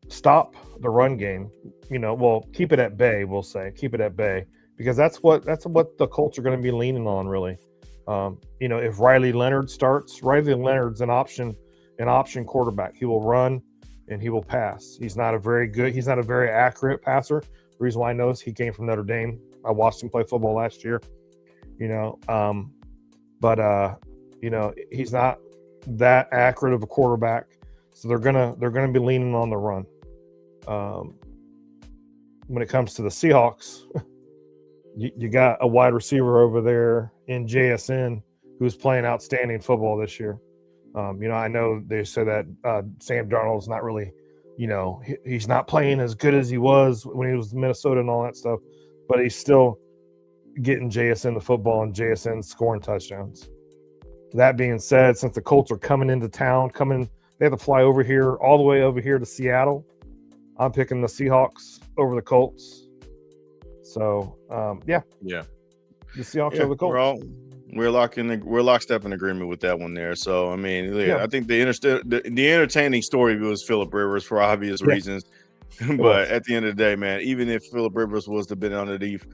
stop the run game. Keep it at bay. We'll say keep it at bay because that's what the Colts are going to be leaning on, really. If Riley Leonard's an option quarterback. He will run and he will pass. He's not a very accurate passer. The reason why I know is he came from Notre Dame. I watched him play football last year. He's not that accurate of a quarterback. So they're gonna be leaning on the run. When it comes to the Seahawks, you got a wide receiver over there in JSN who's playing outstanding football this year. I know they said that Sam Darnold's not really, he's not playing as good as he was when he was in Minnesota and all that stuff, but he's still getting JSN the football and JSN scoring touchdowns. That being said, since the Colts are coming into town, they have to fly all the way over here to Seattle. I'm picking the Seahawks over the Colts. So, yeah. The Seahawks over the Colts. We're lockstep in agreement with that one there. So, I mean, I think the entertaining story was Phillip Rivers for obvious reasons. But at the end of the day, man, even if Phillip Rivers was to been underneath,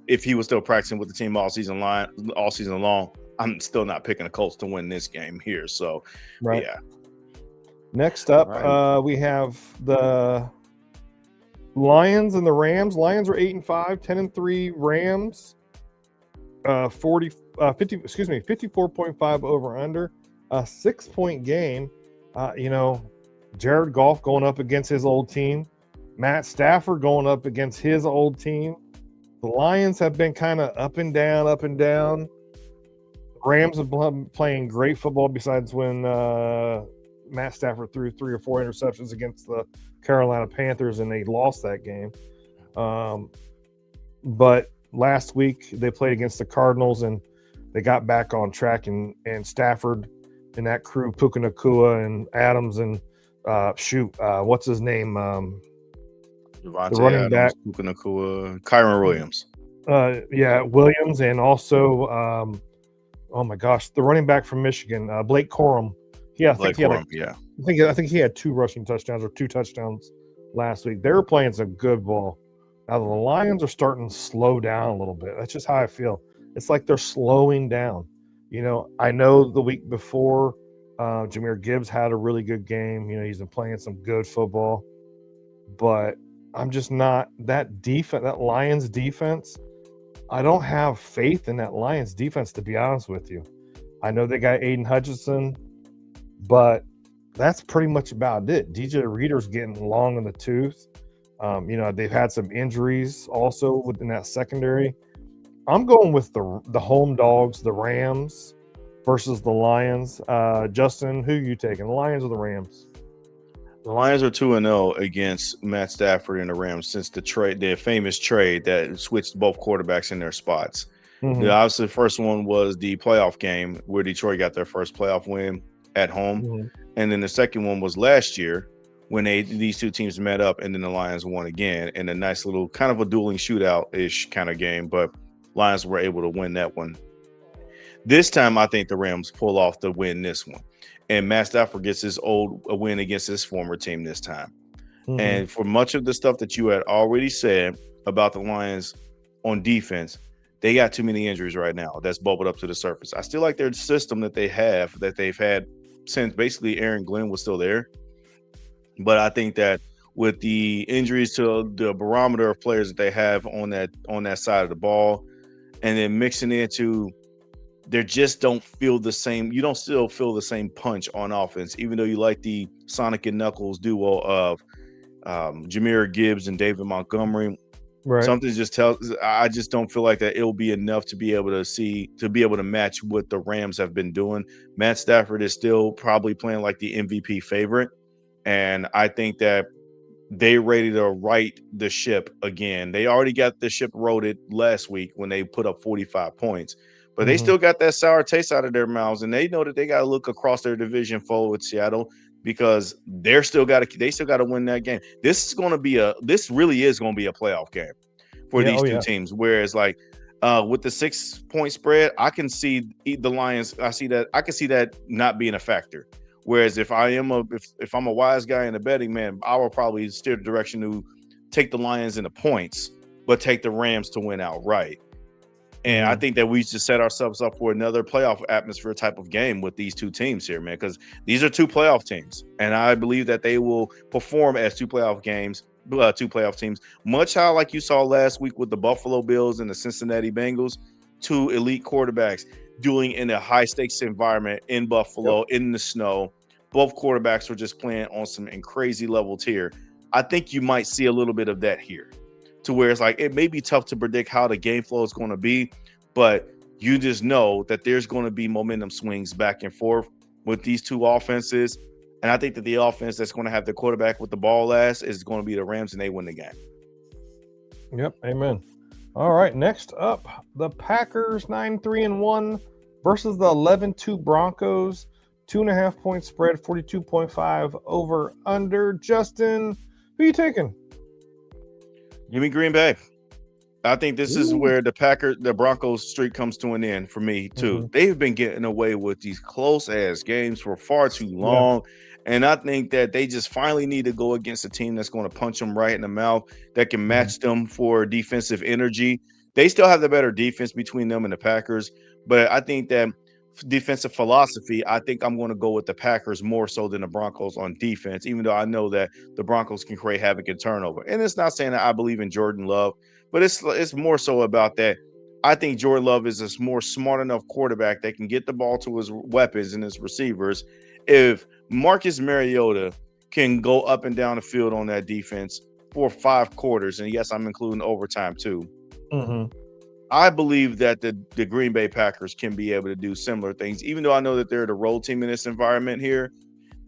if he was still practicing with the team all season long, I'm still not picking the Colts to win this game here. So, yeah. Next up, we have the Lions and the Rams. Lions are 8-5, 10-3. Rams, 54.5 over under. A 6-point game. Jared Goff going up against his old team. Matt Stafford going up against his old team. The Lions have been kind of up and down. The Rams have been playing great football besides when Matt Stafford threw 3 or 4 interceptions against the Carolina Panthers and they lost that game. But last week they played against the Cardinals and they got back on track, and Stafford and that crew, Puka Nacua and Adams and what's his name? The running back, Puka Nacua, Kyron Williams. Williams, and also oh my gosh, the running back from Michigan, Blake Corum. I think he had 2 rushing touchdowns or 2 touchdowns last week. They were playing some good ball. Now the Lions are starting to slow down a little bit. That's just how I feel. It's like they're slowing down. I know the week before, Jahmyr Gibbs had a really good game. He's been playing some good football, but I'm just not that defense. That Lions defense, I don't have faith in that Lions defense, to be honest with you. I know they got Aiden Hutchinson, but that's pretty much about it. DJ Reader's getting long in the tooth. They've had some injuries also within that secondary. I'm going with the home dogs, the Rams, versus the Lions. Justin, who are you taking, the Lions or the Rams? The Lions are 2-0 against Matt Stafford and the Rams since the famous trade that switched both quarterbacks in their spots. Mm-hmm. Obviously, the first one was the playoff game where Detroit got their first playoff win at home. Mm-hmm. And then the second one was last year when these two teams met up, and then the Lions won again in a nice little kind of a dueling shootout-ish kind of game. But Lions were able to win that one. This time, I think the Rams pull off the win this one. And Matt Stafford gets a win against his former team this time. Mm-hmm. And for much of the stuff that you had already said about the Lions on defense, they got too many injuries right now. That's bubbled up to the surface. I still like their system that they've had since basically Aaron Glenn was still there. But I think that with the injuries to the barometer of players that they have on that side of the ball, and then mixing into they just don't feel the same. You don't still feel the same punch on offense, even though you like the Sonic and Knuckles duo of Jahmyr Gibbs and David Montgomery. Right. Something just tells. I just don't feel like that it'll be enough to be able to match what the Rams have been doing. Matt Stafford is still probably playing like the MVP favorite, and I think that they ready to right the ship again. They already got the ship roaded last week when they put up 45 points. But they still got that sour taste out of their mouths, and they know that they got to look across their division foe with Seattle because they still got to win that game. This really is going to be a playoff game for these two teams. Whereas like with the 6-point spread, I can see the Lions. I can see that not being a factor. Whereas if I'm a wise guy in the betting, man, I will probably steer the direction to take the Lions in the points, but take the Rams to win outright. And I think that we just set ourselves up for another playoff atmosphere type of game with these two teams here, man, because these are two playoff teams. And I believe that they will perform as two playoff teams, much how like you saw last week with the Buffalo Bills and the Cincinnati Bengals, two elite quarterbacks doing in a high stakes environment in Buffalo, in the snow. Both quarterbacks were just playing on some crazy levels here. I think you might see a little bit of that here, to where it's like it may be tough to predict how the game flow is going to be, but you just know that there's going to be momentum swings back and forth with these two offenses. And I think that the offense that's going to have the quarterback with the ball last is going to be the Rams, and they win the game. Yep, amen. All right, next up, the Packers 9-3-1 versus the 11-2 Broncos. 2.5-point spread, 42.5 over under. Justin, who are you taking? Give me Green Bay. I think this is where the Broncos streak comes to an end for me too. They've been getting away with these close ass games for far too long. And I think that they just finally need to go against a team that's going to punch them right in the mouth, that can match them for defensive energy. They still have the better defense between them and the Packers, but I think that defensive philosophy, I think I'm going to go with the Packers more so than the Broncos on defense, even though I know that the Broncos can create havoc and turnover. And it's not saying that I believe in Jordan Love, but it's more so about that. I think Jordan Love is a more smart enough quarterback that can get the ball to his weapons and his receivers. If Marcus Mariota can go up and down the field on that defense for 5 quarters, and yes, I'm including overtime too, I believe that the Green Bay Packers can be able to do similar things, even though I know that they're the road team in this environment here.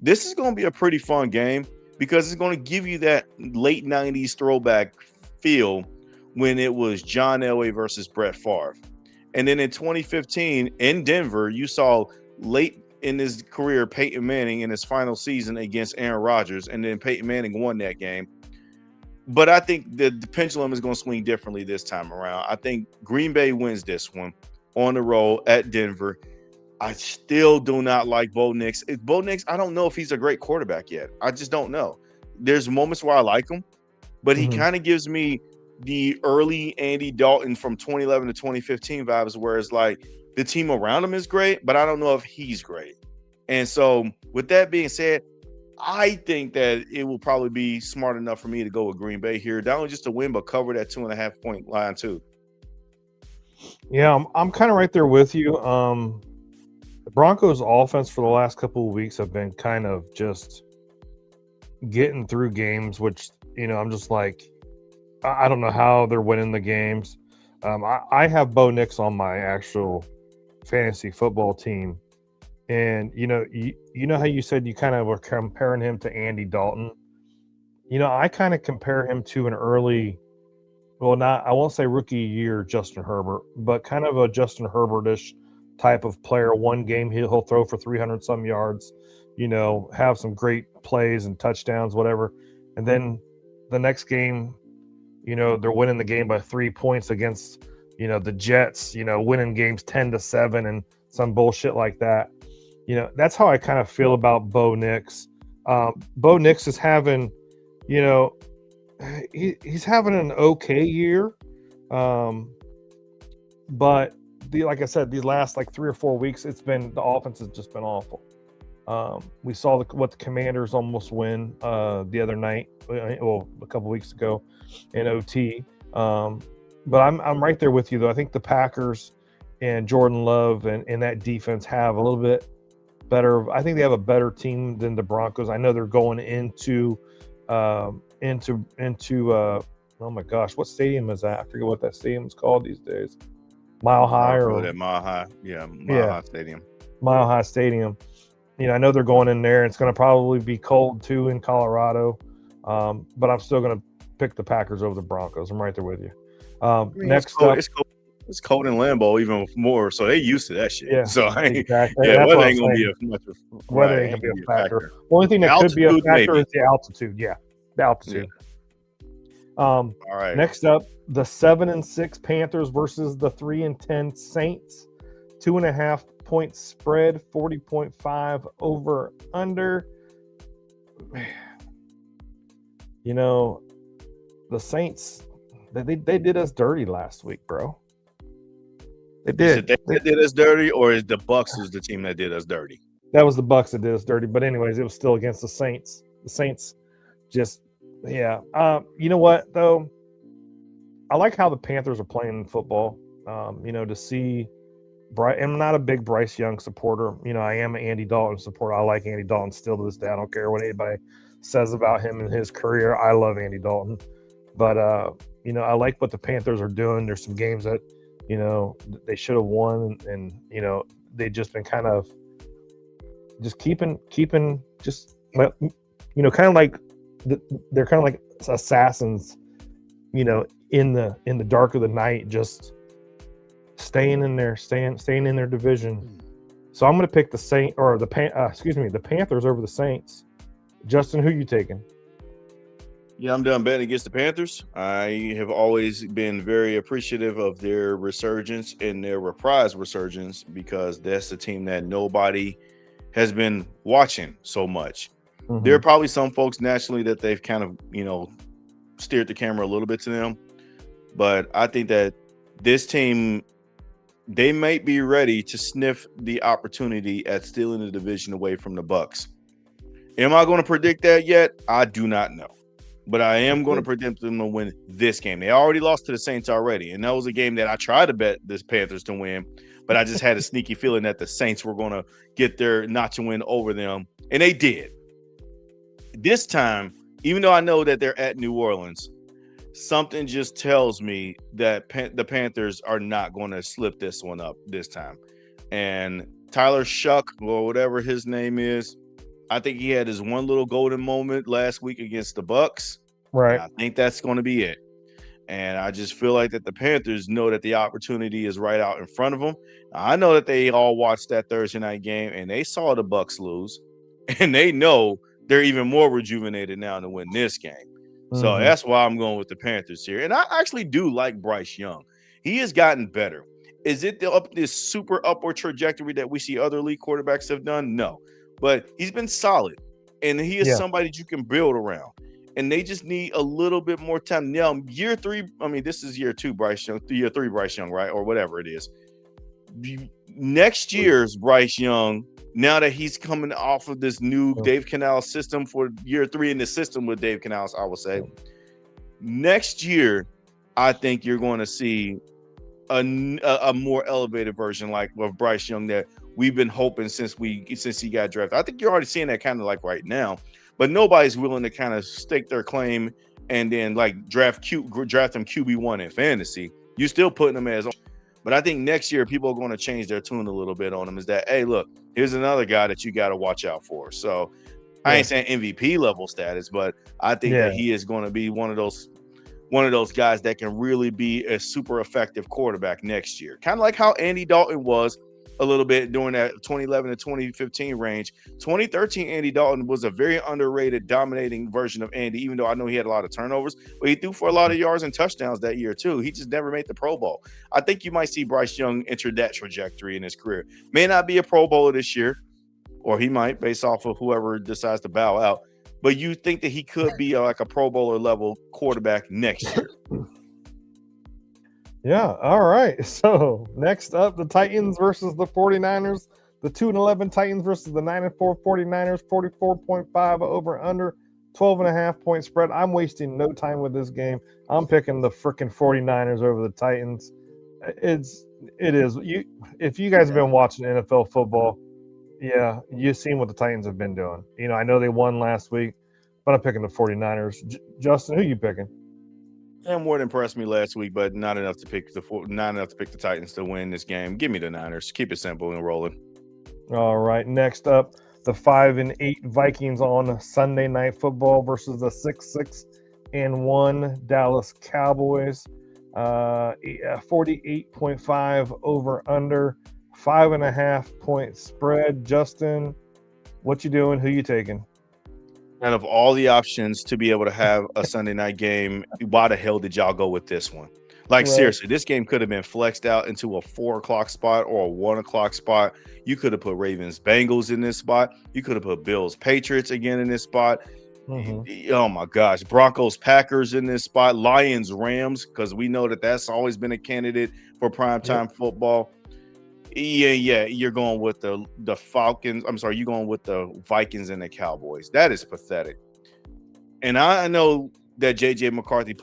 This is going to be a pretty fun game because it's going to give you that late 90s throwback feel when it was John Elway versus Brett Favre. And then in 2015 in Denver, you saw late in his career Peyton Manning in his final season against Aaron Rodgers, and then Peyton Manning won that game. But I think the pendulum is going to swing differently this time around. I think Green Bay wins this one on the road at Denver. I still do not like Bo Nix. Bo Nix, I don't know if he's a great quarterback yet. I just don't know. There's moments where I like him, but he kind of gives me the early Andy Dalton from 2011 to 2015 vibes, where it's like the team around him is great, but I don't know if he's great. And so with that being said, I think that it will probably be smart enough for me to go with Green Bay here, not only just to win, but cover that 2.5-point line too. Yeah, I'm kind of right there with you. The Broncos offense for the last couple of weeks have been kind of just getting through games, which, I'm just like, I don't know how they're winning the games. I have Bo Nix on my actual fantasy football team. And you know how you said you kind of were comparing him to Andy Dalton. I kind of compare him to an early, well, not I won't say rookie year Justin Herbert, but kind of a Justin Herbert-ish type of player. One game he'll throw for 300 some yards, have some great plays and touchdowns, whatever, and then the next game, they're winning the game by 3 points against, the Jets, winning games 10-7 and some bullshit like that. That's how I kind of feel about Bo Nix. Bo Nix is having, he's having an okay year. But like I said, these last like 3 or 4 weeks, the offense has just been awful. We saw what the Commanders almost win the other night, well, a couple weeks ago in OT. But I'm right there with you, though. I think the Packers and Jordan Love and that defense have a little bit better. I think they have a better team than the Broncos. I know they're going into oh my gosh, what stadium is that? I forget what that stadium is called these days. Mile High or that Mile High, Mile High Stadium. Mile High Stadium. I know they're going in there. It's going to probably be cold too in Colorado, but I'm still going to pick the Packers over the Broncos. I'm right there with you. Next up, it's cold in Lambeau even more, so they used to that shit. Yeah, so exactly. Weather ain't gonna be a much. Weather ain't gonna be a factor. Only thing that could be a factor is the altitude. Yeah, the altitude. Yeah. All right. Next up, the 7-6 Panthers versus the 3-10 Saints. 2.5 point spread, 40.5 over under. The Saints, they did us dirty last week, bro. They did. They did us dirty, or is the Bucs was the team that did us dirty? That was the Bucs that did us dirty. But anyways, it was still against the Saints. The Saints just, yeah. You know what, though? I like how the Panthers are playing football. To see I'm not a big Bryce Young supporter. I am an Andy Dalton supporter. I like Andy Dalton still to this day. I don't care what anybody says about him and his career. I love Andy Dalton. But, I like what the Panthers are doing. There's some games that, they should have won, and they've just been kind of just keeping just kind of like they're kind of like assassins, in the dark of the night, just staying in their division. So I'm going to pick the Panthers over the Saints. Justin, who you taking? Yeah, I'm done betting against the Panthers. I have always been very appreciative of their resurgence and their reprise resurgence, because that's the team that nobody has been watching so much. Mm-hmm. There are probably some folks nationally that they've kind of, steered the camera a little bit to them. But I think that this team, they might be ready to sniff the opportunity at stealing the division away from the Bucs. Am I going to predict that yet? I do not know. But I am going to predict them to win this game. They already lost to the Saints already, and that was a game that I tried to bet this Panthers to win, but I just had a sneaky feeling that the Saints were going to get their notch and win over them, and they did. This time, even though I know that they're at New Orleans, something just tells me that the Panthers are not going to slip this one up this time. And Tyler Shuck, or whatever his name is, I think he had his one little golden moment last week against the Bucs. Right. I think that's going to be it. And I just feel like that the Panthers know that the opportunity is right out in front of them. I know that they all watched that Thursday night game and they saw the Bucs lose, and they know they're even more rejuvenated now to win this game. Mm-hmm. So that's why I'm going with the Panthers here. And I actually do like Bryce Young. He has gotten better. Is it this super upward trajectory that we see other elite quarterbacks have done? No. But he's been solid, and he is somebody that you can build around. And they just need a little bit more time. Now, year 3, this is year 2, Bryce Young, year 3, Bryce Young, right? Or whatever it is. Next year's Bryce Young, now that he's coming off of this new Dave Canales system for year 3 in the system with Dave Canales, I would say, next year, I think you're going to see a more elevated version like of Bryce Young that we've been hoping since he got drafted. I think you're already seeing that kind of like right now, but nobody's willing to kind of stake their claim and then like draft him QB1 in fantasy. You're still putting him as, But I think next year people are going to change their tune a little bit on him. Is that, hey, look, here's another guy that you got to watch out for. So I ain't saying MVP level status, but I think that he is going to be one of those guys that can really be a super effective quarterback next year. Kind of like how Andy Dalton was a little bit during that 2011 to 2015 range. 2013 Andy Dalton was a very underrated, dominating version of Andy, even though I know he had a lot of turnovers, but he threw for a lot of yards and touchdowns that year too. He just never made the Pro Bowl. I think you might see Bryce Young enter that trajectory in his career. May not be a Pro Bowler this year, or he might, based off of whoever decides to bow out. But you think that he could be like a Pro Bowler level quarterback next year? Yeah. All right. So next up, the Titans versus the 49ers. The 2-11 Titans versus the 9-4 49ers. 44.5 over under. 12.5 point spread. I'm wasting no time with this game. I'm picking the freaking 49ers over the Titans. It is. If you guys have been watching NFL football, yeah, you've seen what the Titans have been doing. You know, I know they won last week, but I'm picking the 49ers. Justin, who are you picking? More impressed me last week, but not enough to pick the Titans to win this game. Give me the Niners. Keep it simple and rolling. All right. Next up, the 5-8 Vikings on Sunday Night Football versus the 6-1 Dallas Cowboys. 48.5 over under. 5.5 point spread. Justin, what you doing? Who you taking? Out of all the options to be able to have a Sunday night game, why the hell did y'all go with this one? Like, seriously, this game could have been flexed out into a 4 o'clock spot or a 1 o'clock spot. You could have put Ravens Bengals in this spot. You could have put Bills Patriots again in this spot. Oh my gosh, Broncos Packers in this spot. Lions Rams, because we know that that's always been a candidate for primetime football. Yeah, you're going with the Falcons. I'm sorry, you're going with the Vikings and the Cowboys. That is pathetic. And I know that JJ McCarthy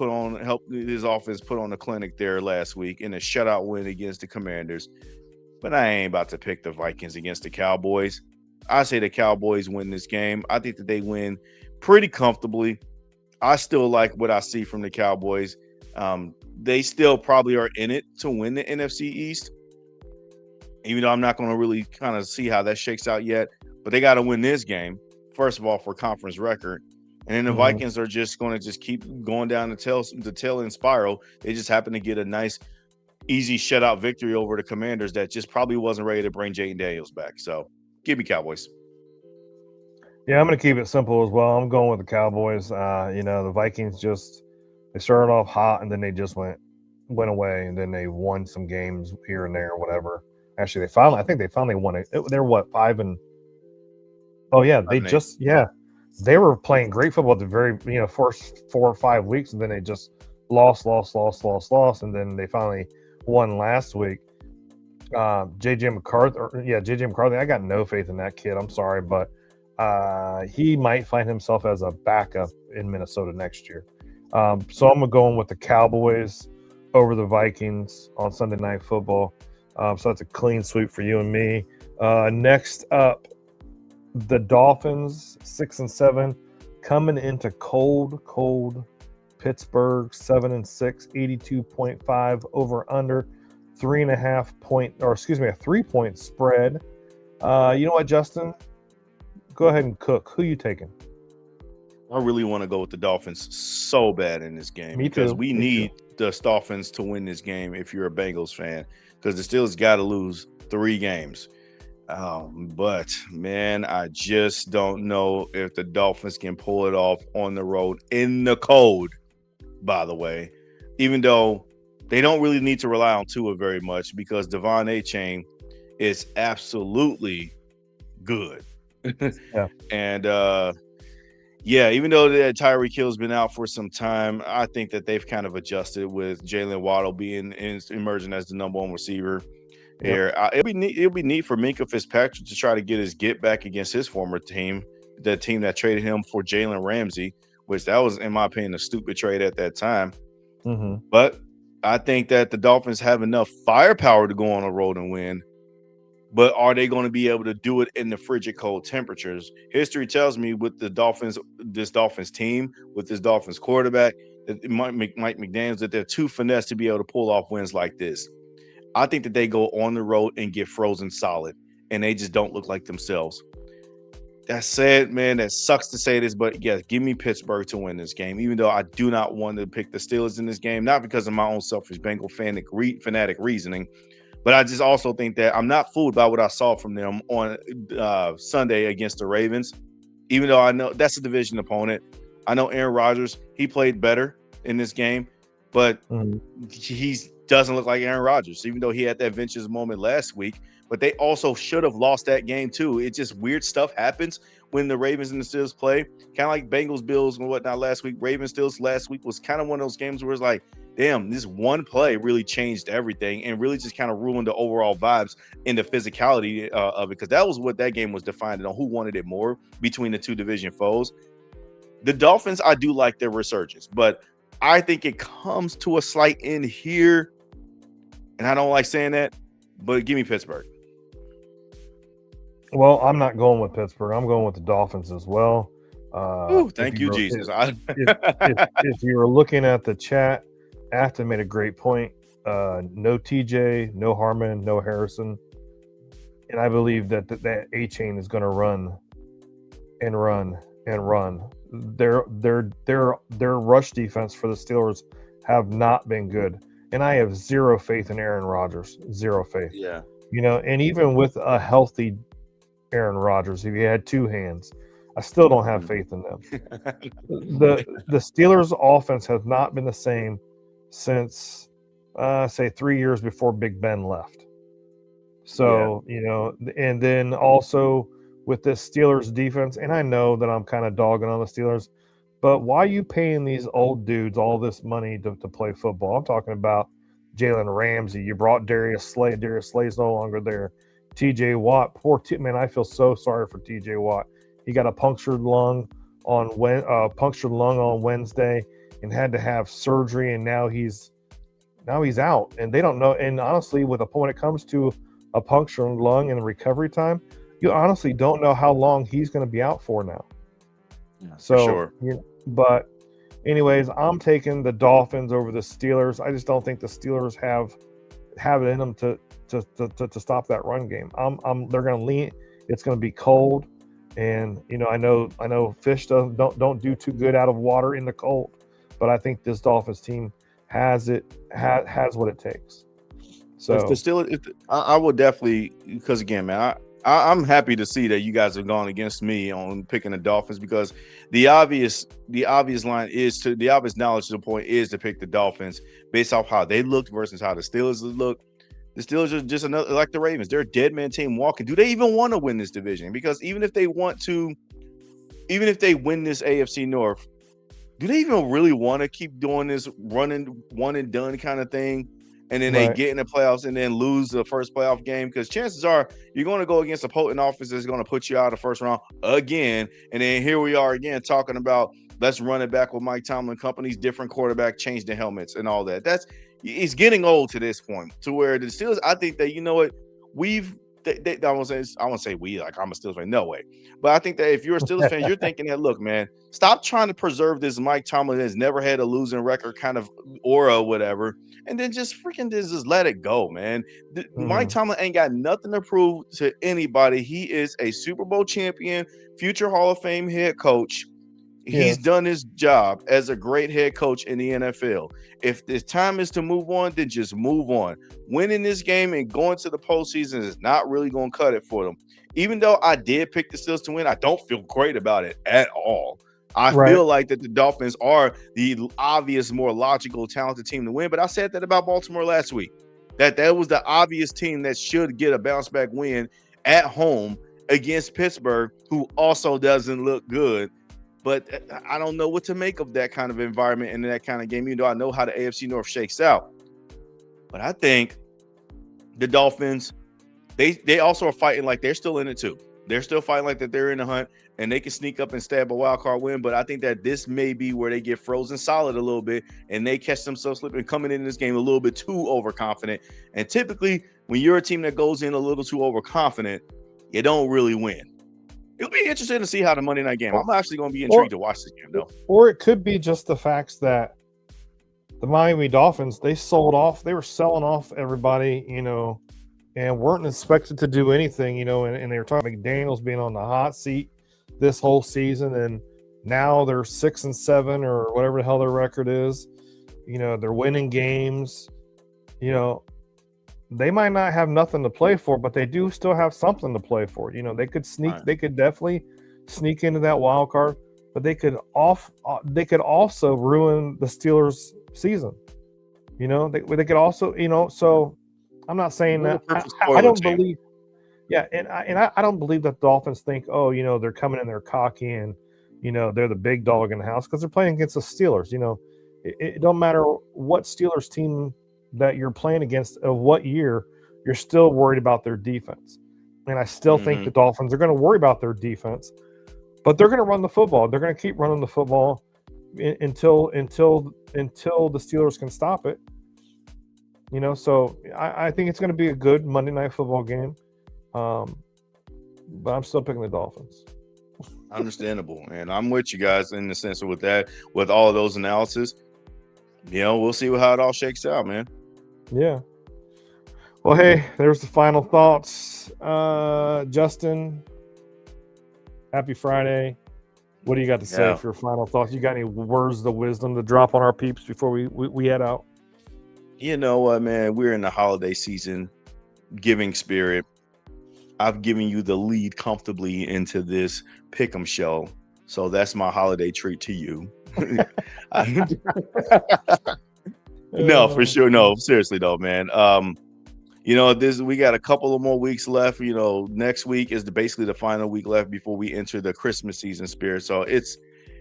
helped his offense put on a clinic there last week in a shutout win against the Commanders. But I ain't about to pick the Vikings against the Cowboys. I say the Cowboys win this game. I think that they win pretty comfortably. I still like what I see from the Cowboys. They still probably are in it to win the NFC East, even though I'm not going to really kind of see how that shakes out yet. But they got to win this game, first of all, for conference record. And then the Vikings are just going to keep going down the tail end spiral. They just happen to get a nice, easy shutout victory over the Commanders that just probably wasn't ready to bring Jayden Daniels back. So give me Cowboys. Yeah, I'm going to keep it simple as well. I'm going with the Cowboys. The Vikings they started off hot and then they just went away, and then they won some games here and there or whatever. Actually, I think they finally won it. They're what, 5 and? Oh yeah, they were playing great football the very first 4 or 5 weeks, and then they just lost, and then they finally won last week. JJ McCarthy. I got no faith in that kid. I'm sorry, but he might find himself as a backup in Minnesota next year. So I'm going with the Cowboys over the Vikings on Sunday Night Football. So that's a clean sweep for you and me. Next up, the Dolphins, 6-7, coming into cold Pittsburgh, 7-6, 82.5 over under, 3.5 spread. You know what, Justin? Go ahead and cook. Who you taking? I really want to go with the Dolphins so bad in this game because we need the Dolphins to win this game if you're a Bengals fan, because the Steelers got to lose 3 games. But, man, I just don't know if the Dolphins can pull it off on the road in the cold, by the way, even though they don't really need to rely on Tua very much because Devon Achane is absolutely good. Yeah. And, even though that Tyreek Hill's been out for some time, I think that they've kind of adjusted with Jalen Waddle emerging as the number 1 receiver. Here, it'll be neat for Minkah Fitzpatrick to try to get his get back against his former team, the team that traded him for Jalen Ramsey, which that was, in my opinion, a stupid trade at that time. But I think that the Dolphins have enough firepower to go on a road and win. But are they going to be able to do it in the frigid cold temperatures? History tells me with this Dolphins team, with this Dolphins quarterback, that Mike McDaniels, that they're too finesse to be able to pull off wins like this. I think that they go on the road and get frozen solid, and they just don't look like themselves. That said, man, that sucks to say this, but yes, give me Pittsburgh to win this game, even though I do not want to pick the Steelers in this game, not because of my own selfish Bengal fanatic reasoning, but I just also think that I'm not fooled by what I saw from them on Sunday against the Ravens, even though I know that's a division opponent. I know Aaron Rodgers, he played better in this game, but he doesn't look like Aaron Rodgers, even though he had that ventures moment last week. But they also should have lost that game too. It just weird stuff happens when the Ravens and the Steelers play. Kind of like Bengals, Bills, and whatnot last week. Ravens, Steelers last week was kind of one of those games where it's like, damn, this one play really changed everything and really just kind of ruined the overall vibes and the physicality of it. Because that was what that game was defined on, who wanted it more between the two division foes. The Dolphins, I do like their resurgence, but I think it comes to a slight end here. And I don't like saying that, but give me Pittsburgh. Well, I'm not going with Pittsburgh. I'm going with the Dolphins as well. Thank you, Jesus. If you were looking at the chat, Afton made a great point. No TJ, no Harmon, no Harrison. And I believe that A-chain is going to run and run and run. Their rush defense for the Steelers have not been good. And I have zero faith in Aaron Rodgers. Zero faith. Yeah. And even with a healthy Aaron Rodgers, if he had two hands, I still don't have faith in them. The Steelers' offense has not been the same since, say, 3 years before Big Ben left. So, and then also with this Steelers defense, and I know that I'm kind of dogging on the Steelers, but why are you paying these old dudes all this money to play football? I'm talking about Jalen Ramsey. You brought Darius Slay. Darius Slay's no longer there. TJ Watt, man, I feel so sorry for TJ Watt. He got a punctured lung on Wednesday and had to have surgery, and now he's out. And they don't know. And honestly, when it comes to a punctured lung and the recovery time, you honestly don't know how long he's going to be out for now. Yeah, so, for sure. But anyways, I'm taking the Dolphins over the Steelers. I just don't think the Steelers have it in them to stop that run game. They're going to lean. It's going to be cold, and I know fish don't do too good out of water in the cold, but I think this Dolphins team has what it takes. So if the Steelers, I will definitely, because again, man, I'm happy to see that you guys have gone against me on picking the Dolphins, because the obvious line is the obvious knowledge to the point is to pick the Dolphins based off how they looked versus how the Steelers look. The Steelers are just another, like the Ravens. They're a dead man team walking. Do they even want to win this division? Because even if they win this AFC North, do they even really want to keep doing this running one and done kind of thing? And then they get in the playoffs and then lose the first playoff game, because chances are you're going to go against a potent offense that's going to put you out of the first round again. And then here we are again talking about let's run it back with Mike Tomlin company's different quarterback, change the helmets and all that. It's getting old to this point, to where the Steelers, I think that, you know what, I won't say we, like I'm a Steelers fan, no way. But I think that if you're a Steelers fan, you're thinking that, look, man, stop trying to preserve this Mike Tomlin that's never had a losing record kind of aura or whatever, and then just let it go, man. Mike Tomlin ain't got nothing to prove to anybody. He is a Super Bowl champion, future Hall of Fame head coach. He's done his job as a great head coach in the NFL. If the time is to move on, then just move on. Winning this game and going to the postseason is not really going to cut it for them. Even though I did pick the Steelers to win, I don't feel great about it at all. I feel like that the Dolphins are the obvious, more logical, talented team to win. But I said that about Baltimore last week, that was the obvious team that should get a bounce back win at home against Pittsburgh, who also doesn't look good. But I don't know what to make of that kind of environment and that kind of game, even though I know how the AFC North shakes out. But I think the Dolphins, they also are fighting like they're still in it too. They're still fighting like that they're in the hunt, and they can sneak up and stab a wild card win. But I think that this may be where they get frozen solid a little bit, and they catch themselves slipping, coming in this game a little bit too overconfident. And typically, when you're a team that goes in a little too overconfident, you don't really win. It'll be interesting to see how the Monday night game. I'm actually going to be intrigued to watch this game, though. Or it could be just the facts that the Miami Dolphins, they sold off. They were selling off everybody, and weren't expected to do anything, and they were talking about McDaniels being on the hot seat this whole season, and now they're 6-7 or whatever the hell their record is. They're winning games. They might not have nothing to play for, but they do still have something to play for. They could sneak. Right. They could definitely sneak into that wild card, but they could also ruin the Steelers' season. They could also, So I'm not saying that. I don't believe. Yeah, and I don't believe that the Dolphins think, they're coming in there cocky and they're the big dog in the house, because they're playing against the Steelers. It don't matter what Steelers team that you're playing against of what year, you're still worried about their defense. And I still think the Dolphins are going to worry about their defense, but they're going to run the football. They're going to keep running the football until the Steelers can stop it. So I think it's going to be a good Monday Night Football game. But I'm still picking the Dolphins. Understandable. And I'm with you guys in the sense of with all of those analysis. We'll see how it all shakes out, man. Yeah. Well, hey, there's the final thoughts. Justin, happy Friday. What do you got to say for your final thoughts? You got any words of wisdom to drop on our peeps before we head out? You know what, man? We're in the holiday season, giving spirit. I've given you the lead comfortably into this pick'em show, so that's my holiday treat to you. No, for sure. No, seriously though, man. We got a couple of more weeks left. Next week is basically the final week left before we enter the Christmas season spirit. So it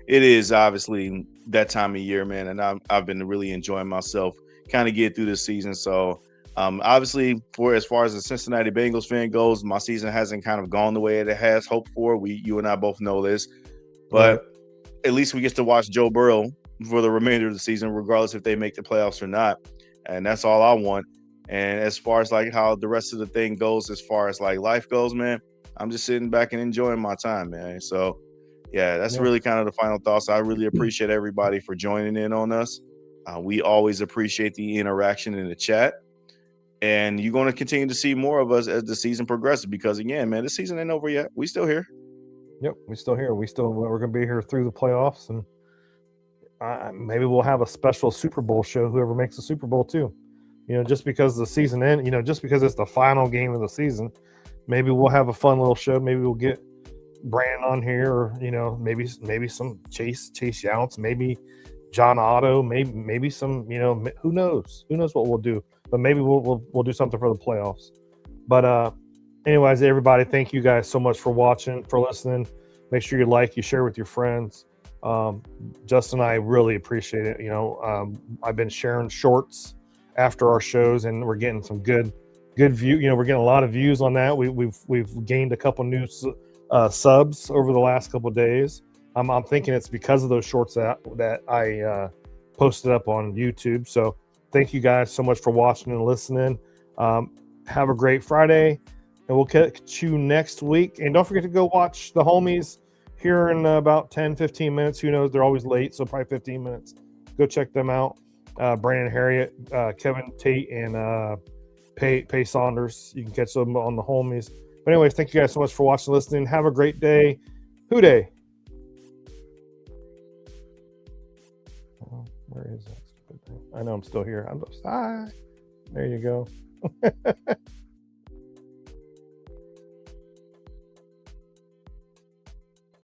is obviously that time of year, man. And I've been really enjoying myself, kind of get through this season. So obviously, as far as the Cincinnati Bengals fan goes, my season hasn't kind of gone the way it has hoped for. You and I both know this, but at least we get to watch Joe Burrow for the remainder of the season, regardless if they make the playoffs or not. And that's all I want. And as far as like how the rest of the thing goes, as far as like life goes, man, I'm just sitting back and enjoying my time, man. So yeah, that's really kind of the final thoughts. I really appreciate everybody for joining in on us. We always appreciate the interaction in the chat. And you're going to continue to see more of us as the season progresses, because again, man, the season ain't over yet. We still here. Yep, we still here. We're going to be here through the playoffs, and maybe we'll have a special Super Bowl show. Whoever makes the Super Bowl too, just because the season just because it's the final game of the season, maybe we'll have a fun little show. Maybe we'll get Brandon on here, or maybe some Chase Younts, maybe John Otto, maybe some who knows what we'll do. But maybe we'll do something for the playoffs. But anyways, everybody, thank you guys so much for watching, for listening. Make sure you share with your friends. Justin and I really appreciate it. I've been sharing shorts after our shows, and we're getting some good view. We're getting a lot of views on that. We've gained a couple new subs over the last couple of days. I'm thinking it's because of those shorts that I posted up on YouTube. So thank you guys so much for watching and listening. Have a great Friday, and we'll catch you next week. And don't forget to go watch the homies here in about 10-15 minutes. Who knows? They're always late, so probably 15 minutes. Go check them out. Brandon Harriet, Kevin Tate, and Pay Saunders. You can catch them on the homies. But anyways, thank you guys so much for watching and listening. Have a great day. Who day? Oh, where is that stupid thing? I know I'm still here. Hi. There you go.